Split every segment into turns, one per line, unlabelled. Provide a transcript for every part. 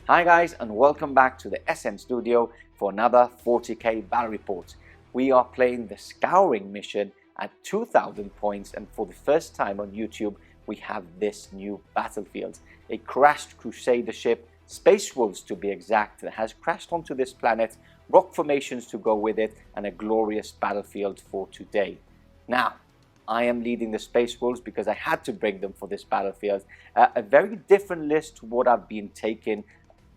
Hi guys, and welcome back to the SN Studio for another 40k battle report. We are playing the Scouring mission at 2000 points, and for the first time on YouTube we have this new battlefield. A crashed Crusader ship, Space Wolves to be exact, that has crashed onto this planet, rock formations to go with it, and a glorious battlefield for today. Now, I am leading the Space Wolves because I had to bring them for this battlefield. A very different list to what I've been taking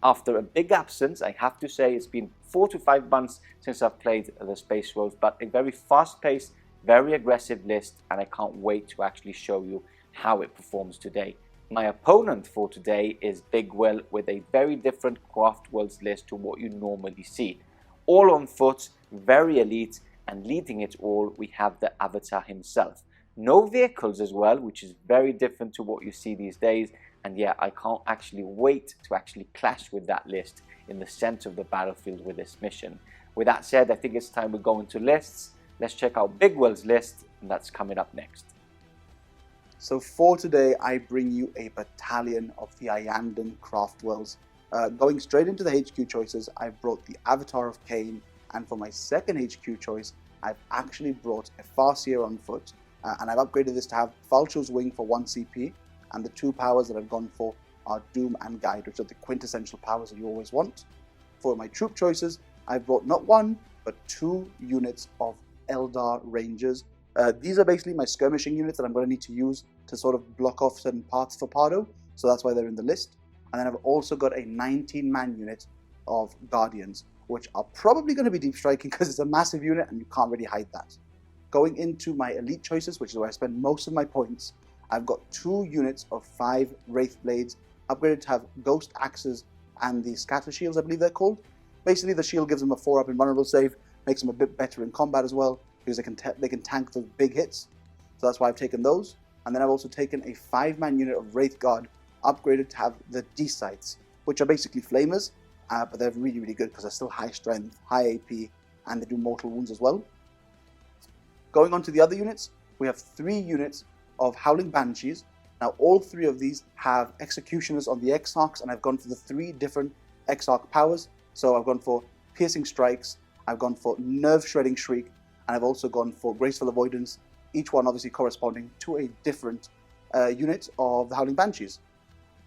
after a big absence. I have to say it's been 4 to 5 months since I've played the Space Wolves, but a very fast-paced, very aggressive list, and I can't wait to actually show you how it performs today. My opponent for today is Big Will with a very different Craftworlds list to what you normally see. All on foot, very elite, and leading it all we have the Avatar himself. No vehicles as well, which is very different to what you see these days. And yeah, I can't actually wait to actually clash with that list in the center of the battlefield with this mission. With that said, I think it's time we go into lists. Let's check out Big Will's list, and that's coming up next.
So for today, I bring you a battalion of the Iyanden Craftworlds. Going straight into the HQ choices, I brought the Avatar of Khaine, and for my second HQ choice, I've actually brought a Farseer on foot, and I've upgraded this to have Faolchu's Wing for 1 CP, and the 2 powers that I've gone for are Doom and Guide, which are the quintessential powers that you always want. For my troop choices, I've brought not 1, but 2 units of Eldar Rangers. These are basically my skirmishing units that I'm going to need to use to sort of block off certain parts for Pardo, so that's why they're in the list. And then I've also got a 19-man unit of Guardians, which are probably going to be deep striking because it's a massive unit and you can't really hide that. Going into my elite choices, which is where I spend most of my points, I've got 2 units of 5 Wraith Blades, upgraded to have Ghost Axes and the Scatter Shields, I believe they're called. Basically, the shield gives them a 4-up invulnerable save, makes them a bit better in combat as well, because they can tank those big hits. So that's why I've taken those. And then I've also taken a 5-man unit of Wraith Guard, upgraded to have the D-Sights, which are basically flamers, but they're really, really good because they're still high strength, high AP, and they do mortal wounds as well. Going on to the other units, we have 3 units of Howling Banshees. Now all 3 of these have Executioners on the Exarchs, and I've gone for the 3 different Exarch powers. So I've gone for Piercing Strikes, I've gone for Nerve Shredding Shriek, and I've also gone for Graceful Avoidance, each one obviously corresponding to a different unit of the Howling Banshees.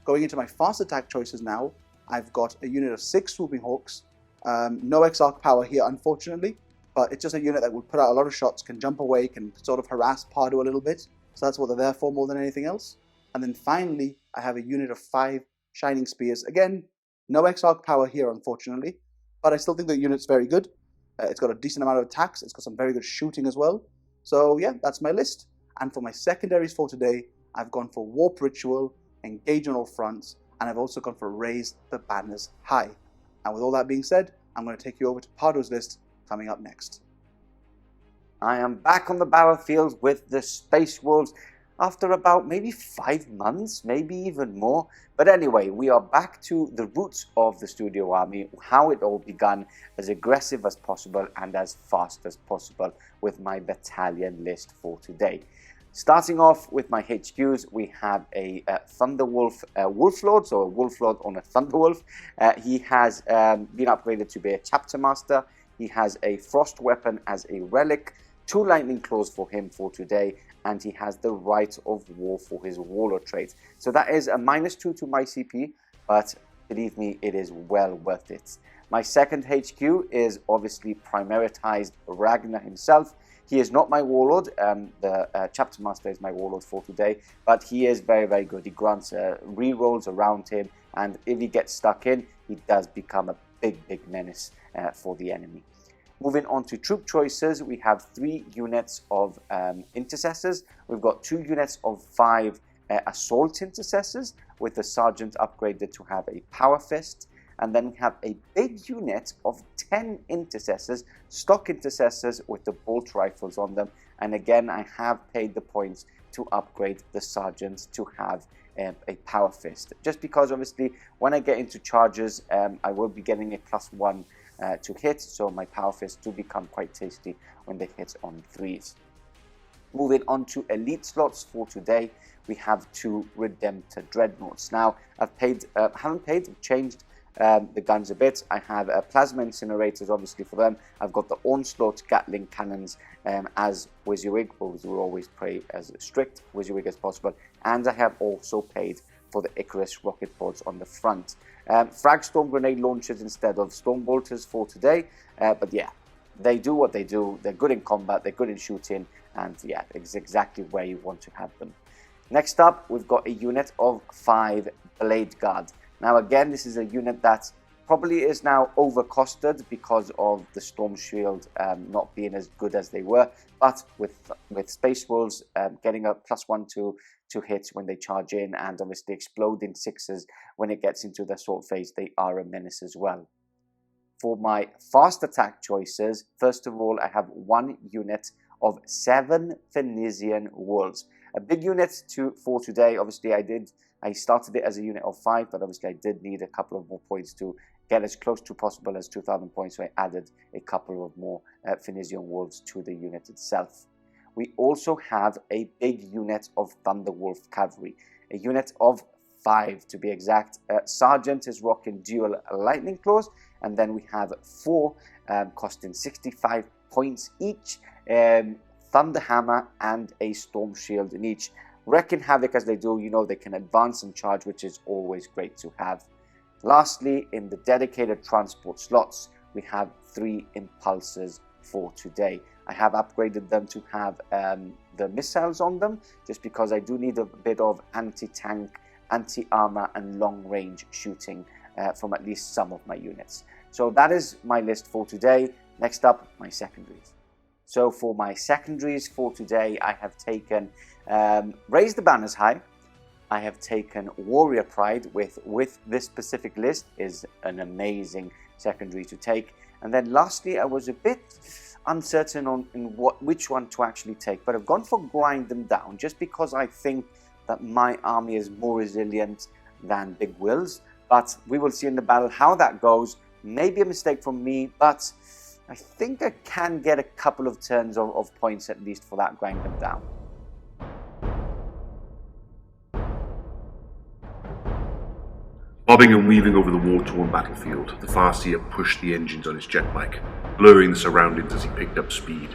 Going into my fast attack choices now, I've got a unit of 6 Swooping Hawks, no Exarch power here unfortunately, but it's just a unit that will put out a lot of shots, can jump away, can sort of harass Pardo a little bit. So that's what they're there for more than anything else. And then finally, I have a unit of 5 Shining Spears. Again, no Exarch power here, unfortunately, but I still think the unit's very good. It's got a decent amount of attacks. It's got some very good shooting as well. So yeah, that's my list. And for my secondaries for today, I've gone for Warp Ritual, Engage on all fronts, and I've also gone for Raise the Banners High. And with all that being said, I'm going to take you over to Pardo's list coming up next.
I am back on the battlefield with the Space Wolves after about maybe 5 months, maybe even more. But anyway, we are back to the roots of the Studio Army, how it all began, as aggressive as possible and as fast as possible with my battalion list for today. Starting off with my HQs, we have a Thunderwolf Wolflord, so a Wolflord on a Thunderwolf. He has been upgraded to be a Chapter Master. He has a Frost Weapon as a Relic, 2 Lightning Claws for him for today, and he has the Rite of War for his Warlord trait. So that is a -2 to my CP, but believe me, it is well worth it. My second HQ is obviously prioritized Ragnar himself. He is not my Warlord, the Chapter Master is my Warlord for today, but he is very, very good. He grants rerolls around him, and if he gets stuck in, he does become a big, big menace for the enemy. Moving on to troop choices, we have 3 units of intercessors. We've got 2 units of 5 assault intercessors, with the sergeant upgraded to have a power fist. And then we have a big unit of 10 intercessors, stock intercessors with the bolt rifles on them. And again, I have paid the points to upgrade the sergeant to have a power fist. Just because obviously when I get into charges, I will be getting a +1 to hit, so my power fists do become quite tasty when they hit on 3s. Moving on to elite slots for today, we have 2 Redemptor Dreadnoughts. Now, I've changed the guns a bit. I have plasma incinerators, obviously, for them. I've got the Onslaught Gatling cannons as WYSIWYG, because we always play as strict WYSIWYG as possible. And I have also paid for the Icarus rocket pods on the front. Fragstorm grenade launchers instead of Storm Bolters for today. But yeah, they do what they do. They're good in combat, they're good in shooting, and yeah, it's exactly where you want to have them. Next up, we've got a unit of 5 Blade Guard. Now again, this is a unit that probably is now overcosted because of the Storm Shield not being as good as they were. But with Space Wolves getting a +1 to hit when they charge in, and obviously exploding 6s when it gets into the assault phase, they are a menace as well. For my fast attack choices, first of all, I have 1 unit of 7 Phoenician Wolves. A big unit for today. Obviously, I started it as a unit of 5, but obviously I did need a couple of more points to get as close to possible as 2,000 points, so I added a couple of more Phoenician Wolves to the unit itself. We also have a big unit of Thunderwolf Cavalry, a unit of 5 to be exact. Sergeant is rocking dual lightning claws, and then we have 4 costing 65 points each, Thunder Hammer and a Storm Shield in each. Wrecking havoc as they do, you know, they can advance and charge, which is always great to have. Lastly, in the dedicated transport slots, we have 3 impulsors for today. I have upgraded them to have the missiles on them, just because I do need a bit of anti-tank, anti-armor and long-range shooting from at least some of my units. So that is my list for today. Next up, my secondaries. So for my secondaries for today, I have taken Raise the Banners High. I have taken Warrior Pride with this specific list is an amazing secondary to take. And then lastly, I was a bit uncertain on which one to actually take, but I've gone for Grind Them Down just because I think that my army is more resilient than Big Will's. But we will see in the battle how that goes. Maybe a mistake from me, but I think I can get a couple of turns of points at least for that Grind Them Down.
Bobbing and weaving over the war-torn battlefield, the Farseer pushed the engines on his jet bike, blurring the surroundings as he picked up speed.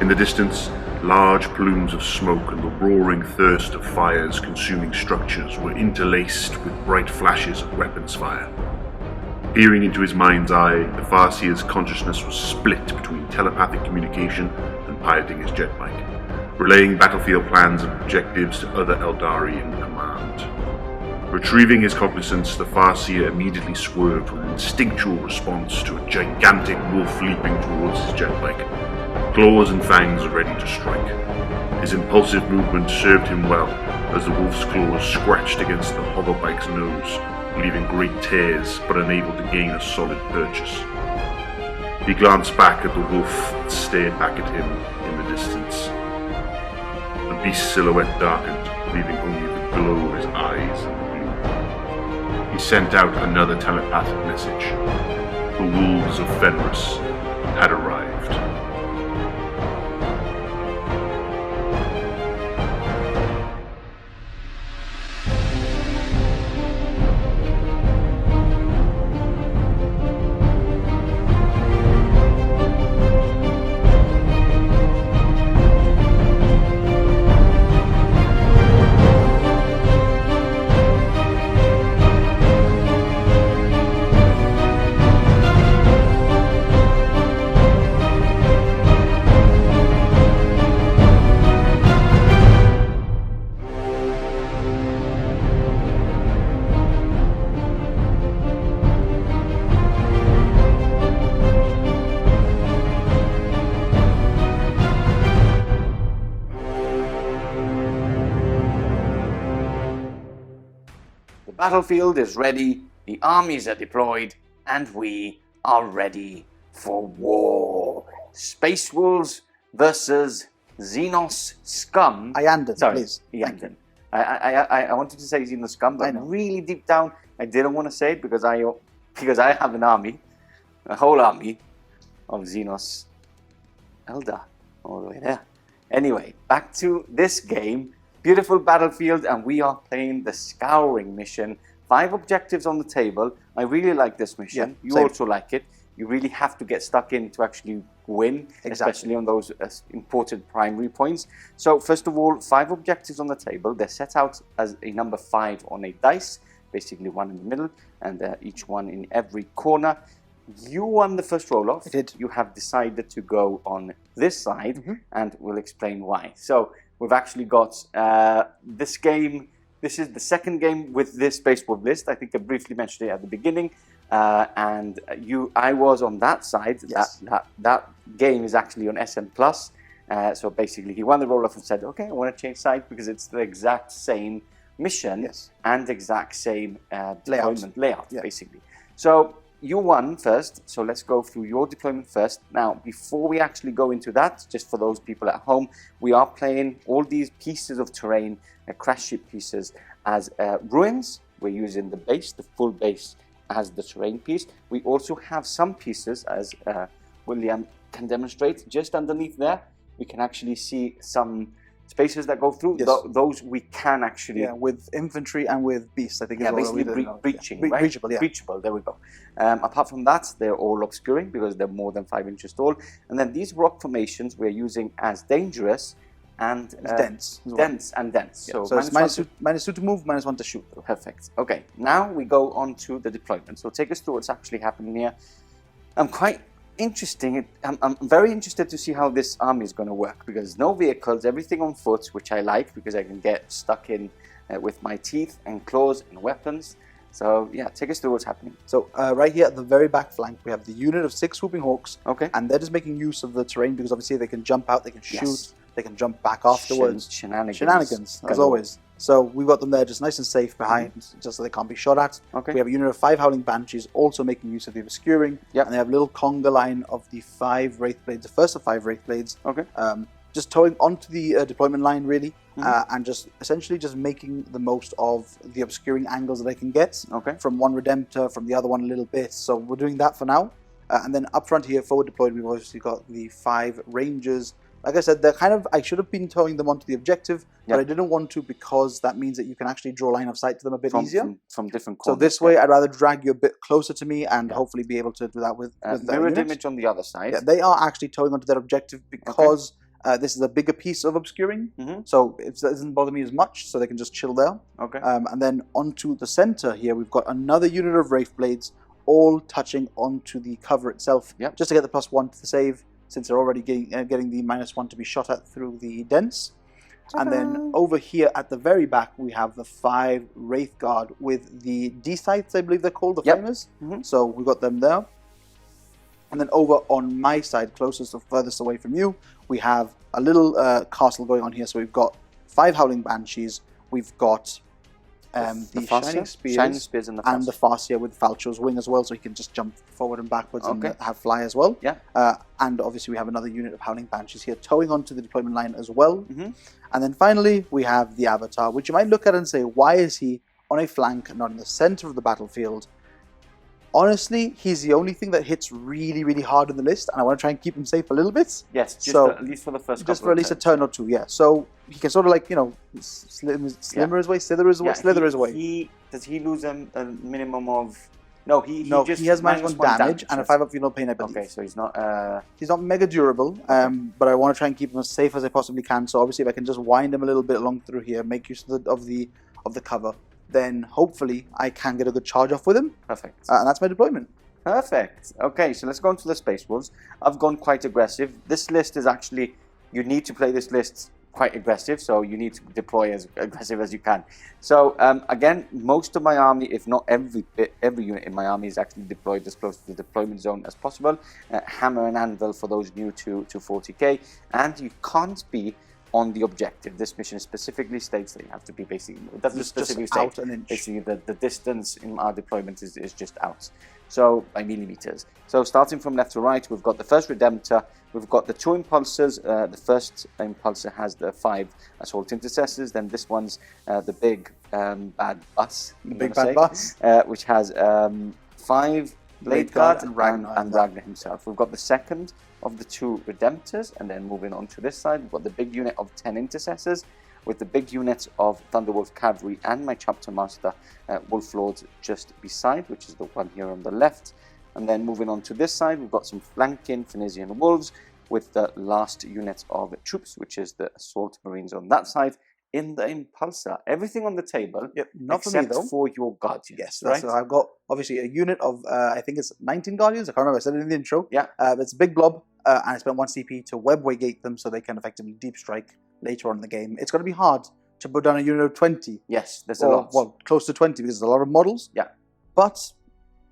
In the distance, large plumes of smoke and the roaring thirst of fires consuming structures were interlaced with bright flashes of weapons fire. Peering into his mind's eye, the Farseer's consciousness was split between telepathic communication and piloting his jet bike, relaying battlefield plans and objectives to other Aeldari in command. Retrieving his cognizance, the Farseer immediately swerved with an instinctual response to a gigantic wolf leaping towards his jet bike, claws and fangs ready to strike. His impulsive movement served him well, as the wolf's claws scratched against the hoverbike's nose, leaving great tears but unable to gain a solid purchase. He glanced back at the wolf that stared back at him in the distance. The beast's silhouette darkened, leaving only the glow of his eyes in the blue. He sent out another telepathic message. The wolves of Fenris had arrived.
Battlefield is ready, the armies are deployed, and we are ready for war. Space Wolves versus Xenos Scum.
Iyanden,
Sorry,
please.
Iyanden. I wanted to say Xenos Scum, but really deep down, I didn't want to say it because I have an army, a whole army of Xenos Eldar all the way there. Anyway, back to this game. Beautiful battlefield, and we are playing the Scouring mission 5 objectives on the table. I really like this mission. You
same.
also like it. You really have to get stuck in to actually win, especially on those important primary points. So first of all, 5 objectives on the table. They're set out as a number 5 on a dice, basically one in the middle, and each one in every corner. You won the first roll-off.
I did.
You have decided to go on this side, and we'll explain why. So we've actually got this game. This is the second game with this baseboard list. I think I briefly mentioned it at the beginning. And I was on that side.
Yes.
That game is actually on SM Plus. So basically, he won the roll-off and said, "Okay, I want to change side because it's the exact same mission and exact same deployment layout, basically." So you won first. So let's go through your deployment first. Now, before we actually go into that, just for those people at home, we are playing all these pieces of terrain, crash ship pieces, as ruins. We're using the base, the full base, as the terrain piece. We also have some pieces, as William can demonstrate, just underneath there. We can actually see some spaces that go through. Those we can actually...
Yeah, with infantry and with beasts, I think.
Yeah, basically breaching, right?
Breachable, yeah.
Breachable, there we go. Apart from that, they're all obscuring because they're more than 5 inches tall. And then these rock formations we're using as dangerous and
dense.
Dense and dense.
Yeah. So it's -2 to move, -1 to shoot.
Perfect. Okay, now we go on to the deployment. So take us through what's actually happening here. I'm very interested to see how this army is going to work, because no vehicles, everything on foot, which I like because I can get stuck in with my teeth and claws and weapons. So yeah, take us through what's happening.
So right here at the very back flank, we have the unit of 6 Swooping Hawks.
Okay.
And they're just making use of the terrain because obviously they can jump out, they can shoot, they can jump back afterwards. Shenanigans, as always. So we've got them there just nice and safe behind, just so they can't be shot at.
Okay.
We have a unit of 5 Howling Banshees also making use of the obscuring. And they have a little conga line of the 5 Wraith Blades, the first of 5 Wraith Blades.
Okay.
Just towing onto the deployment line, really, and just essentially just making the most of the obscuring angles that they can get.
Okay. From
one Redemptor, from the other one a little bit. So we're doing that for now. And then up front here, forward deployed, we've obviously got the 5 Rangers. Like I said, they're kind of, I should have been towing them onto the objective, but I didn't want to because that means that you can actually draw line of sight to them a bit easier.
From different corners.
So this way, I'd rather drag you a bit closer to me and hopefully be able to do that with
mirrored image on the other side.
Yeah, they are actually towing onto their objective because this is a bigger piece of obscuring, so it doesn't bother me as much, so they can just chill there.
Okay.
And then onto the center here, we've got another unit of Wraith Blades, all touching onto the cover itself, just to get the +1 to the save, since they're already getting the -1 to be shot at through the dents. And then over here at the very back, we have the 5 Wraith Guard with the D-Scythes, I believe they're called, the flamers. So we've got them there. And then over on my side, closest or furthest away from you, we have a little castle going on here. So we've got 5 Howling Banshees, we've got the Shining Spears and the Farseer with Faolchu's wing as well, so he can just jump forward and backwards and have fly as well. And obviously we have another unit of Howling Banshees here towing onto the deployment line as well. And then finally we have the Avatar, which you might look at and say, why is he on a flank and not in the center of the battlefield? Honestly, he's the only thing that hits really, really hard in the list, and I want to try and keep him safe a little bit.
Yes, just at least for the first couple
just for at least a turn or two, yeah. So he can sort of like, you know, slimmer his way, slither his way.
Does he lose a minimum of... No, he
has -1 damage and a 5-up funeral pain, I believe.
Okay, so he's not
mega durable, but I want to try and keep him as safe as I possibly can. So obviously, if I can just wind him a little bit along through here, make use of the cover, then hopefully I can get a good charge off with him.
Perfect.
And that's my deployment.
Perfect. Okay, so let's go into the Space Wolves. I've gone quite aggressive. This list is actually, you need to play this list quite aggressive, so you need to deploy as aggressive as you can. So again, most of my army, if not every unit in my army, is actually deployed as close to the deployment zone as possible. Hammer and anvil for those new to 40k, and you can't be on the objective. This mission specifically states that you have to be basically, it doesn't specifically say
out an inch.
Basically the distance in our deployment is just out, so by millimeters. So starting from left to right, we've got the first Redemptor, we've got the 2 Impulsors. The first Impulsor has the 5 Assault Intercessors, then this one's the big bad bus, which has 5 Blade Guard and Ragnar himself. We've got the second of the 2 Redemptors, and then moving on to this side, we've got the big unit of 10 Intercessors. with the big units of Thunderwolf Cavalry and my Chapter Master Wolflord just beside, which is the one here on the left. And then moving on to this side, we've got some flanking Phoenician Wolves with the last unit of troops, which is the Assault Marines on that side. In the Impulsor, everything on the table,
not for
except
me, though.
for your Guardians.
Yes, right. So I've got obviously a unit of I think it's 19 Guardians. I can't remember. I said it in the intro.
Yeah,
it's a big blob, and I spent 1 CP to webway gate them so they can effectively deep strike later on in the game. It's going to be hard to put down a unit of 20.
Yes, there's a lot.
Well, close to 20 because there's a lot of models.
Yeah,
but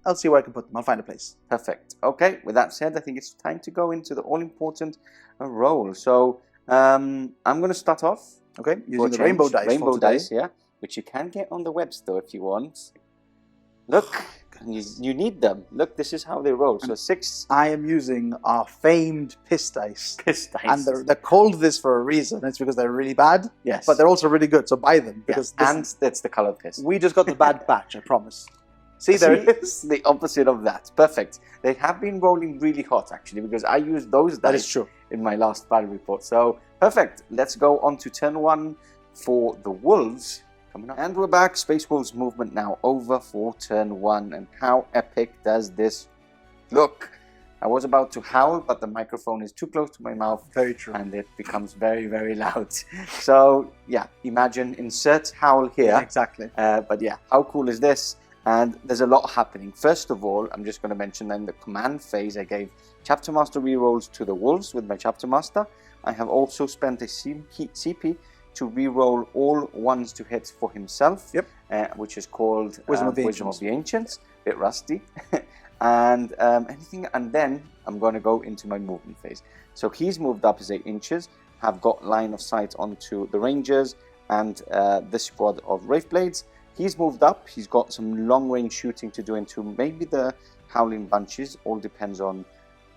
I'll see where I can put them. I'll find a place.
Perfect. Okay. With that said, I think it's time to go into the all-important roll. So I'm going to start off.
Okay, using the rainbow dice.
Rainbow dice, yeah, which you can get on the web store if you want. Look, you need them. Look, this is how they roll. So 6.
I am using our famed piss dice.
Piss dice.
And they're called this for a reason. It's because they're really bad.
Yes.
But they're also really good, so buy them. Because
and that's the color piss.
We just got the bad batch, I promise. See, there it is.
The opposite of that. Perfect. They have been rolling really hot, actually, because I used those dice.
That is true.
In my last battle report. So, perfect. Let's go on to turn 1 for the Wolves. Coming up. And we're back. Space Wolves movement now over for turn 1. And how epic does this look? I was about to howl, but the microphone is too close to my mouth.
Very true.
And it becomes very, very loud. So, yeah, imagine insert howl here.
Yeah, exactly.
But yeah, how cool is this? And there's a lot happening. First of all, I'm just going to mention then the command phase. I gave Chapter Master rerolls to the Wolves with my Chapter Master. I have also spent a CP to reroll all 1s to hit for himself, which is called Wisdom of the Ancients. Bit rusty. And anything, and then I'm going to go into my movement phase. So he's moved up his 8 inches, have got line of sight onto the Rangers and this squad of Wraithblades. He's moved up. He's got some long-range shooting to do into maybe the Howling Bunches. All depends on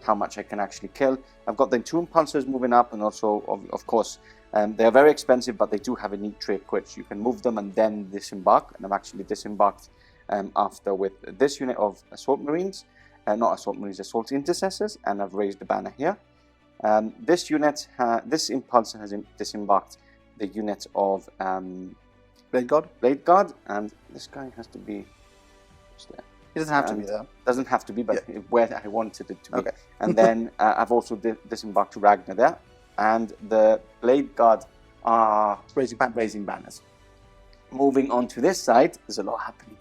how much I can actually kill. I've got the 2 Impulsors moving up, and also, of course, they're very expensive, but they do have a neat trick, which you can move them and then disembark. And I've actually disembarked after with this unit of Assault Marines. Not Assault Marines, Assault Intercessors. And I've raised the banner here. This unit, this Impulsor has disembarked the unit of... Blade Guard, and this guy has to be just there.
He doesn't have to be there.
Doesn't have to be, but where I wanted it to be. Okay. And then I've also disembarked Ragnar there, and the Blade Guard are raising banners. Moving on to this side, there's a lot happening.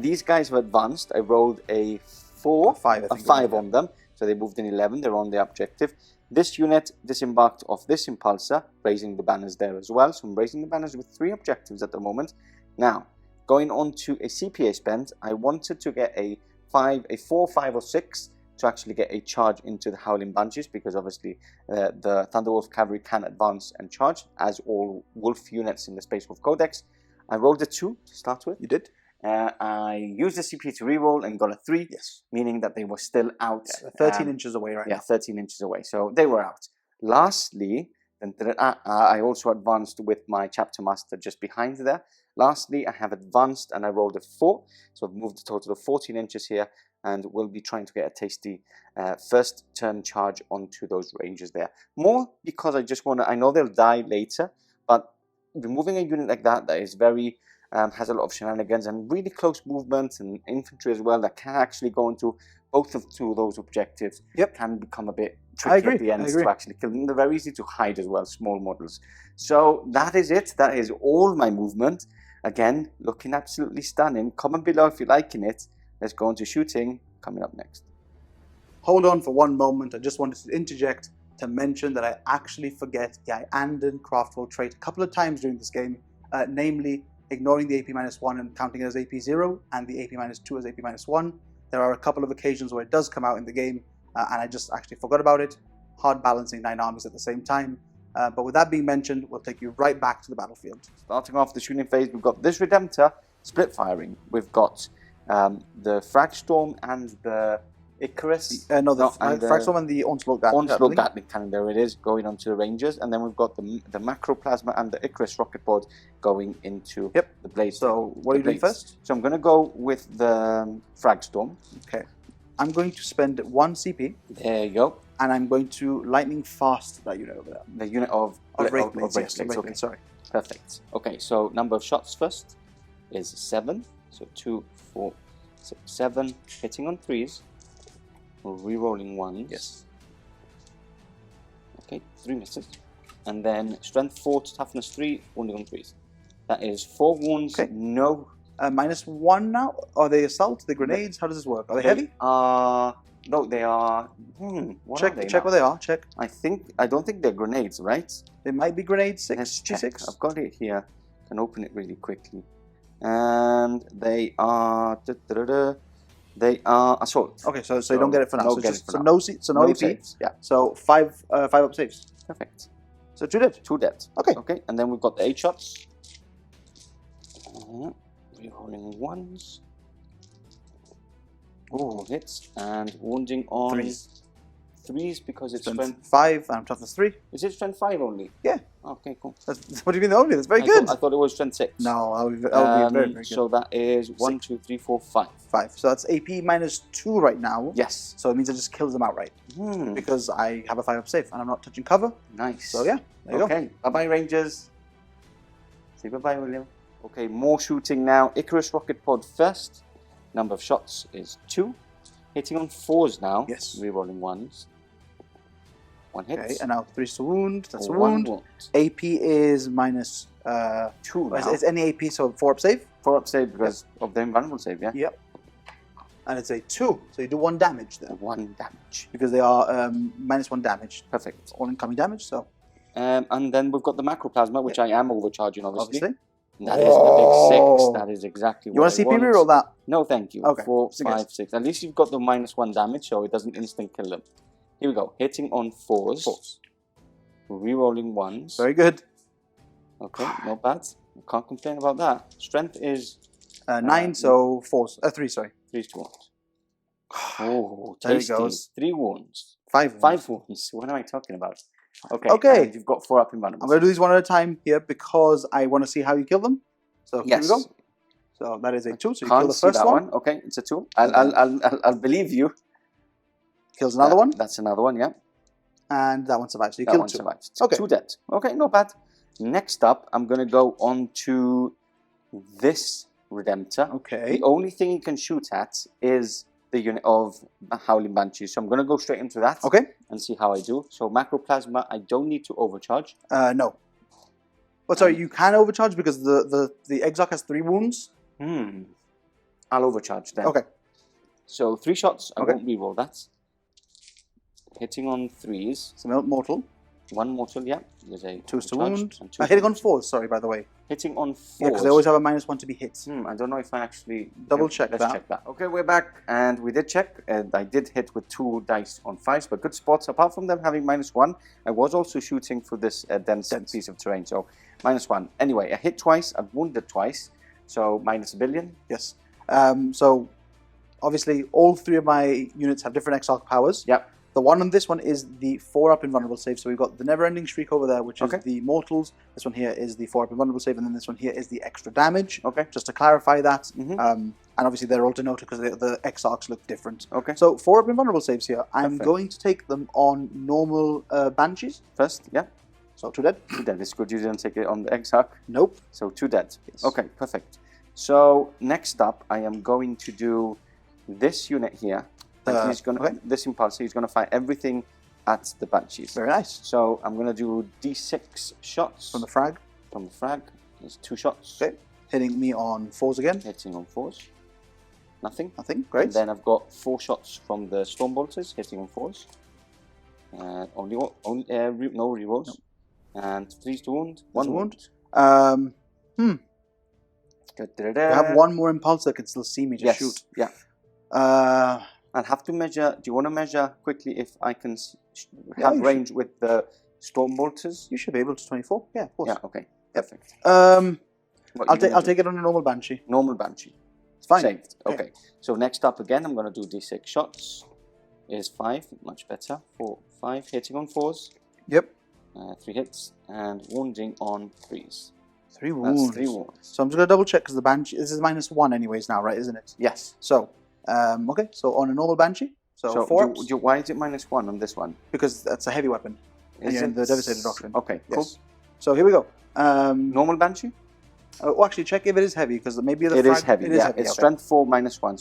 These guys have advanced. I rolled a 5 on them, so they moved in 11. They're on the objective. This unit disembarked off this Impulsor, raising the banners there as well. So I'm raising the banners with 3 objectives at the moment. Now, going on to a CPA spend, I wanted to get a 4, 5, or 6 to actually get a charge into the Howling Bunches, because obviously the Thunderwolf Cavalry can advance and charge, as all Wolf units in the Space Wolf Codex. I rolled a 2 to start with.
You did?
I used the CP to reroll and got a 3, meaning that they were still out.
Yeah, 13 inches away right now.
Yeah, 13 inches away. So they were out. Lastly, I also advanced with my Chapter Master just behind there. Lastly, I have advanced and I rolled a 4. So I've moved a total of 14 inches here, and we'll be trying to get a tasty first turn charge onto those Rangers there. More because I just want to, I know they'll die later, but removing a unit like that is very... has a lot of shenanigans and really close movements, and infantry as well that can actually go into both of those objectives. Can become a bit tricky at the end to actually kill them. They're very easy to hide as well, small models. So that is it. That is all my movement. Again, looking absolutely stunning. Comment below if you're liking it. Let's go into shooting coming up next.
Hold on for one moment. I just wanted to interject to mention that I actually forget the Iyanden Craftworld trait a couple of times during this game, namely ignoring the AP-1 and counting it as AP0 and the AP-2 as AP-1. There are a couple of occasions where it does come out in the game, and I just actually forgot about it. Hard balancing 9 armies at the same time. But with that being mentioned, we'll take you right back to the battlefield.
Starting off the shooting phase, we've got this Redemptor split firing. We've got the Fragstorm and the Icarus.
Fragstorm and the Onslaught
Gatling Cannon, there it is, going onto the Rangers. And then we've got the Macroplasma and the Icarus rocket board going into the Blades.
So what are you doing first?
So I'm going to go with the Fragstorm.
Okay. I'm going to spend 1 CP.
There you go.
and I'm going to lightning fast that unit over there.
The unit of
Wraith Blades,
Wraith
yes,
Blades,
Wraith
okay.
Blades, sorry.
Perfect. Okay, so number of shots first is 7. So 2, 4, 6, 7. Hitting on 3s. Rerolling 1s.
Yes.
Okay, 3 misses. And then strength 4 to toughness 3, wounding on 3s. That is 4 wounds,
Okay.
no.
-1 now? Are they assault? Are they grenades? How does this work? Are they heavy?
No, they are. What
Check
are they
check
now?
what they are. Check.
I don't think they're grenades, right?
They might be grenades.
Let's check.
G6.
I've got it here. Can open it really quickly. And they are. They are assault.
Okay, so you don't get it for now.
No,
So
get
just
it for
so
now.
no AP.
saves. Yeah,
So 5 up saves.
perfect.
So 2 dead.
2 dead.
Okay.
Okay, and then we've got the 8 shots. Rerolling 1s. Oh, hits and wounding on
3s.
3s because it's
Strength
strength.
5 and toughness 3.
Is it strength 5 only?
Yeah.
Okay, cool.
What do you mean only? That's very good.
I thought it was strength 6.
No, that would be very, very good.
So that is 1, 2, 3, 4, 5.
5. So that's AP -2 right now.
Yes.
So it means I just kills them outright
Hmm.
because I have a 5 up save and I'm not touching cover.
Nice.
So yeah, there you go.
Okay. Bye bye, Rangers. Say bye bye, William. Okay, more shooting now. Icarus rocket pod first. Number of shots is 2. Hitting on 4s now.
Yes.
Rerolling 1s. 1 hit.
Okay, and now 3 to wound. That's a
1
wound. AP is minus
2
Is,
now.
is any AP so 4 up save?
4 up save because of the invulnerable save, yeah?
Yep. And it's a 2, so you do 1 damage then
1 damage.
because they are -1 damage.
Perfect.
All incoming damage. So
And then we've got the macroplasma, which I am overcharging, obviously.
obviously,
That is the big 6.
Oh.
That is exactly
you
what
want to
I
CP reroll that?
No, thank you.
Okay,
4,
so yes.
5, 6. At least you've got the -1 damage, so it doesn't instant kill them. Here we go. Hitting on 4s.
4s.
Rerolling 1s.
Very good.
Okay, not bad. Can't complain about that. Strength is
9, so 4s. 3, sorry.
3 to 1. Oh,
There he
tasty.
goes.
3 wounds.
5.
5 wounds. What am I talking about? Okay.
Okay.
And you've got 4 up in invulnerable.
I'm going to do these one at a time here because I want to see how you kill them. So here we
Yes.
go. So that is a 2. So you
Can't
kill the
see
first
that
one.
Okay, it's a 2. I'll believe you.
Kills another one.
That's another one, yeah.
And that one survives. So you
That
killed
one
2.
survives.
Okay.
2 dead. Okay, not bad. Next up, I'm going to go on to this Redemptor.
Okay.
The only thing you can shoot at is the unit of Howling Banshees. So I'm going to go straight into that
Okay.
and see how I do. So Macroplasma, I don't need to overcharge.
No. But sorry, you can overcharge because the Exarch has 3 wounds.
I'll overcharge then.
Okay.
So 3 shots, I
Okay.
won't reroll that. Hitting on 3s.
So mortal.
1 mortal, yeah. There's a
2 to
overcharge
wound.
and 2
Hitting on
wounds.
4s, sorry, by the way.
Hitting on 4s.
Yeah, because they always have a -1 to be hit.
I don't know if I actually...
Double check
Let's
that.
check that. Okay, we're back, and we did check, and I did hit with 2 dice on 5s, but good spots. Apart from them having -1, I was also shooting for this dense piece of terrain, so -1. Anyway, I hit twice, I've wounded twice, so -1 billion.
Yes. So obviously all 3 of my units have different Exarch powers.
Yep.
The one on this one is the 4 up invulnerable save. So we've got the never-ending streak over there, which is
Okay.
the mortals. This one here is the 4 up invulnerable save, and then this one here is the extra damage.
Okay.
Just to clarify that.
Mhm.
And obviously they're all denoted because the Exarchs look different.
Okay.
So 4 up invulnerable saves here. I'm
Perfect.
going to take them on normal banshees.
First, yeah.
So 2 dead.
2 dead. It's good you didn't take it on the Exarch.
Nope.
So 2 dead.
Yes.
Okay, perfect. So next up, I am going to do this unit here. And he's gonna this impulse. He's gonna fire everything at the Banshees.
Very nice.
So I'm gonna do D6 shots
From the frag.
From the frag. There's 2 shots.
Okay. Hitting me on 4s again.
Hitting on 4s. Nothing.
Nothing. Great.
And then I've got 4 shots from the Stormbolters, hitting on 4s. No rerolls.
Nope.
And 3 to wound.
There's
1
a
wound.
wound. I have 1 more impulse that can still see me just shoot.
Yeah. I'll have to measure. Do you want to measure quickly if I can have
you
range with the Stormbolters?
You should be able to 24. Yeah, of course.
Yeah. Okay. Perfect.
I'll take it on a normal banshee.
Normal Banshee.
It's fine.
Saved. Okay. So next up again, I'm going to do D6 shots. Is 5, much better. 4, 5, hitting on 4s.
Yep.
3 hits and wounding on 3s.
3 wounds.
That's 3 wounds.
So I'm just going to double check because the banshee, this is -1 anyways now, right, isn't it?
Yes.
So, okay, so on a normal banshee, So 4 ups.
Why is it -1 on this one?
Because that's a heavy weapon. And you're in the Devastator Doctrine.
Okay, cool.
Yes. So here we go.
Normal Banshee?
Oh, actually, check if it is heavy, because maybe the
It is heavy.
It is
yeah,
heavy.
It's
Okay.
strength 4 -1.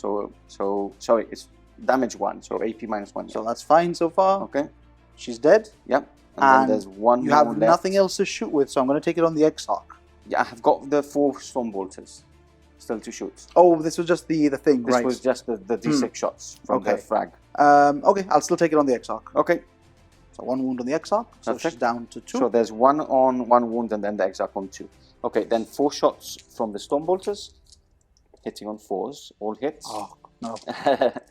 So sorry, it's damage 1. So AP -1.
So that's fine so far.
Okay.
She's dead.
Yep. And
And
then there's one
You
more
have
left.
nothing else to shoot with, so I'm going to take it on the Exarch.
Yeah, I've got the 4 Stormbolters still to shoot.
Oh, this was just the thing,
This
right?
was just the D6 shots from the
Okay.
frag.
Okay, I'll still take it on the Exarch.
Okay.
So 1 wound on the Exarch, so
Perfect.
she's down to 2.
So there's 1 on 1 wound and then the Exarch on 2. Okay, then 4 shots from the Stormbolters, hitting on 4s, all hits.
Oh, no.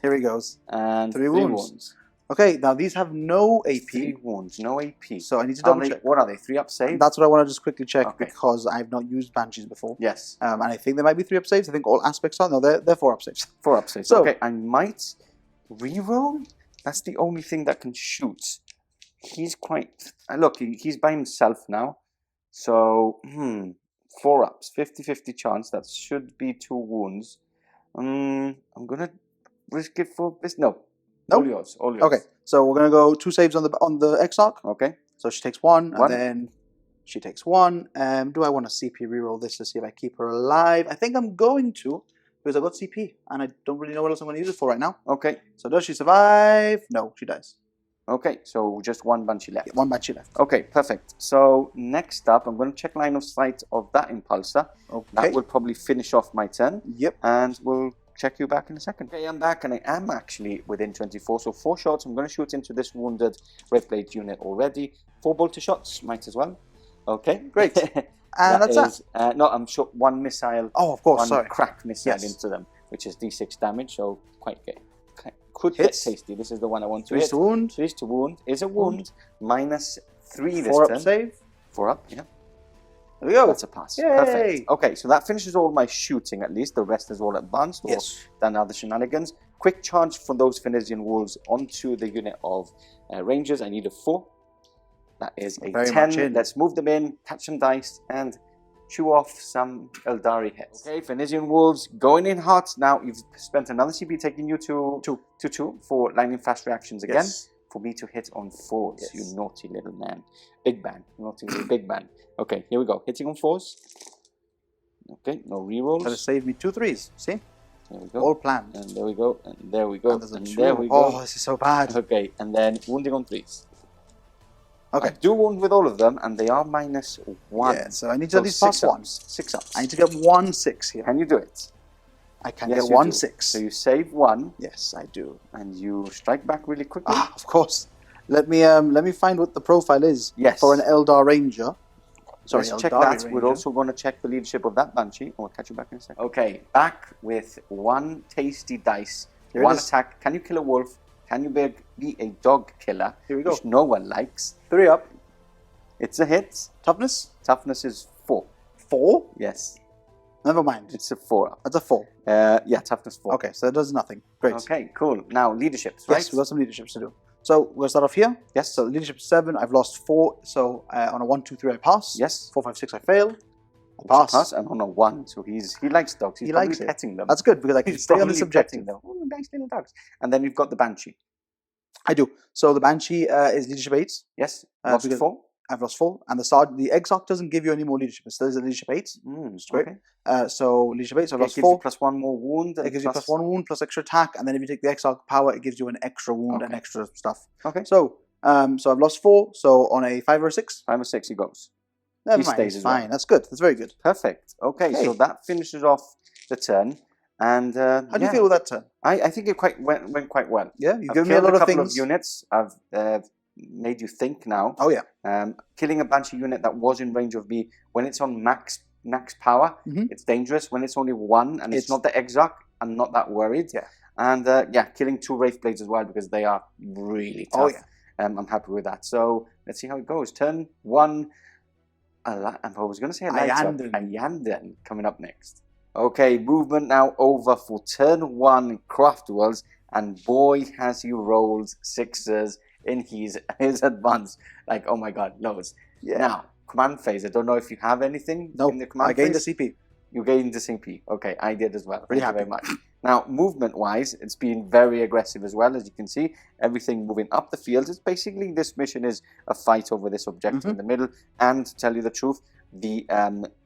Here he goes.
And
3
3
wounds.
wounds.
Okay, now these have no AP.
3 wounds, no AP.
So I need to
Are
double
they-
check.
What are they? 3-up save?
That's what I want to just quickly check,
Okay.
because I've not used Banshees before.
Yes.
And I think there might be 3-up saves. I think all aspects are. No, they're 4-up saves.
4-up saves.
So-
Okay, I might reroll. That's the only thing that can shoot. He's quite... Look, he's by himself now. So, 4-ups. 50-50 chance. That should be 2 wounds. I'm going to risk it for this. No.
Nope.
All yours. All yours.
Okay, so we're going to go 2 saves on the Exarch.
Okay.
So she takes 1,
One.
and then she takes 1. Do I want to CP reroll this to see if I keep her alive? I think I'm going to, because I've got CP, and I don't really know what else I'm going to use it for right now.
Okay.
So does she survive? No, she dies.
Okay, so just 1 Banshee left.
1 Banshee left.
Okay, perfect. So next up, I'm going to check line of sight of that Impulsor.
Okay.
That will probably finish off my turn.
Yep.
And we'll check you back in a second. Okay, I'm back and I am actually within 24. So 4 shots. I'm going to shoot into this wounded Witchblade unit already. 4 bolter shots, might as well. Okay,
Great. And that's that.
No, I'm shot 1 missile.
Oh, of course,
1
sorry.
crack missile
Yes.
into them, which is D6 damage. So quite good. Could
Hits.
get tasty. This is the one I want to
3
hit.
to wound.
3 to wound. Is a wound. -3 this
4
turn.
up save.
4 up, yeah.
There we go.
That's a pass.
Yay.
Perfect. Okay, so that finishes all my shooting at least. The rest is all advanced or
Yes.
done other shenanigans. Quick charge from those Phoenician wolves onto the unit of Rangers. I need a 4. That is a
Very much
10.
in.
Let's move them in, catch some dice, and chew off some Aeldari heads. Okay, Phoenician wolves going in hot. Now you've spent another CP taking you to 2 for lightning fast reactions again.
Yes.
For me to hit on 4s,
Yes.
you naughty little man. Big bang. Naughty little big bang. Okay, here we go. Hitting on 4s. Okay, no rerolls.
That'll save me 2 3s. See?
There we go.
All planned.
And there we go. And there we go.
And there's a
And
2.
there we go.
Oh, this is so bad.
Okay, and then wounding on 3s.
Okay.
I do wound with all of them, and they are -1.
Yeah, so I need to at least pass 1.
6 ups.
I need to get 1 6 here.
Can you do it?
I can
Yes,
get
you
1
do.
6.
So you save 1,
Yes, I do.
and you strike back really quickly.
Ah, of course. Let me find what the profile is
Yes.
for an Eldar Ranger. Sorry,
Let's check
Eldari
that.
Ranger.
We're also going to check the leadership of that Banshee. I'll catch you back in a second. Okay, back with 1 tasty dice.
Here it
1
is.
attack. Can you kill a wolf? Can you be a dog killer?
Here we go.
Which no one likes.
3 up.
It's a hit.
Toughness?
Toughness is 4.
4?
Yes,
Never mind.
it's a 4 up.
That's a 4.
Yeah, toughness 4.
Okay, so that does nothing. Great.
Okay, cool. Now, leaderships, right?
Yes, we've got some leaderships to do. So we're going to start off here.
Yes.
So leadership 7, I've lost 4. So on a 1, 2, 3, I pass.
Yes.
4, 5, 6, I fail. I pass.
Pass and on a 1. So he likes dogs. He's
He
probably
likes it.
petting them.
That's good, because I can
He's
stay on
probably
this objective.
petting them. Oh, nice little dogs. And then you've got the Banshee.
I do. So the Banshee is leadership 8.
Yes. Lost
because-
4.
I've lost 4. And the Exarch doesn't give you any more leadership. It still is a leadership 8. Great.
Okay.
So leadership 8, so I've
It
lost
gives
4.
you +1 more wound.
It gives you +1 wound, plus extra attack, and then if you take the Exarch power, it gives you an extra wound and
Okay.
extra stuff.
Okay.
So I've lost 4. So on a 5 or a 6,
5 or 6 he goes.
never
He
mind.
stays
It's
as well.
fine. That's good. That's very good.
Perfect. Okay, so
Okay.
that finishes off the turn. And
How do you feel with that turn?
I think it went quite well.
Yeah, you've
I've
given me a
killed
lot of
couple
things.
of units. I've made you think now.
Oh yeah.
Killing a Banshee unit that was in range of me, when it's on max power,
Mhm.
it's dangerous. When it's only 1 and it's
It's-
not the Exarch, I'm not that worried.
Yeah.
And killing 2 Wraithblades as well, because they are really tough.
Oh yeah.
I'm happy with that. So let's see how it goes. Turn 1. I was going to say
Iyanden.
Iyanden coming up next. Okay, movement now over for turn 1 Craftworlds, and boy has he rolled 6s in his advance. Like, oh my god, loads.
Yeah.
Now, command phase. I don't know if you have anything
No,
in the command
I gained
phase.
the CP.
You gained the CP. Okay, I did as well.
Really
Thank you
happy.
very much. Now, movement-wise, it's been very aggressive as well, as you can see. Everything moving up the field. It's basically, this mission is a fight over this objective in the middle. And to tell you the truth, the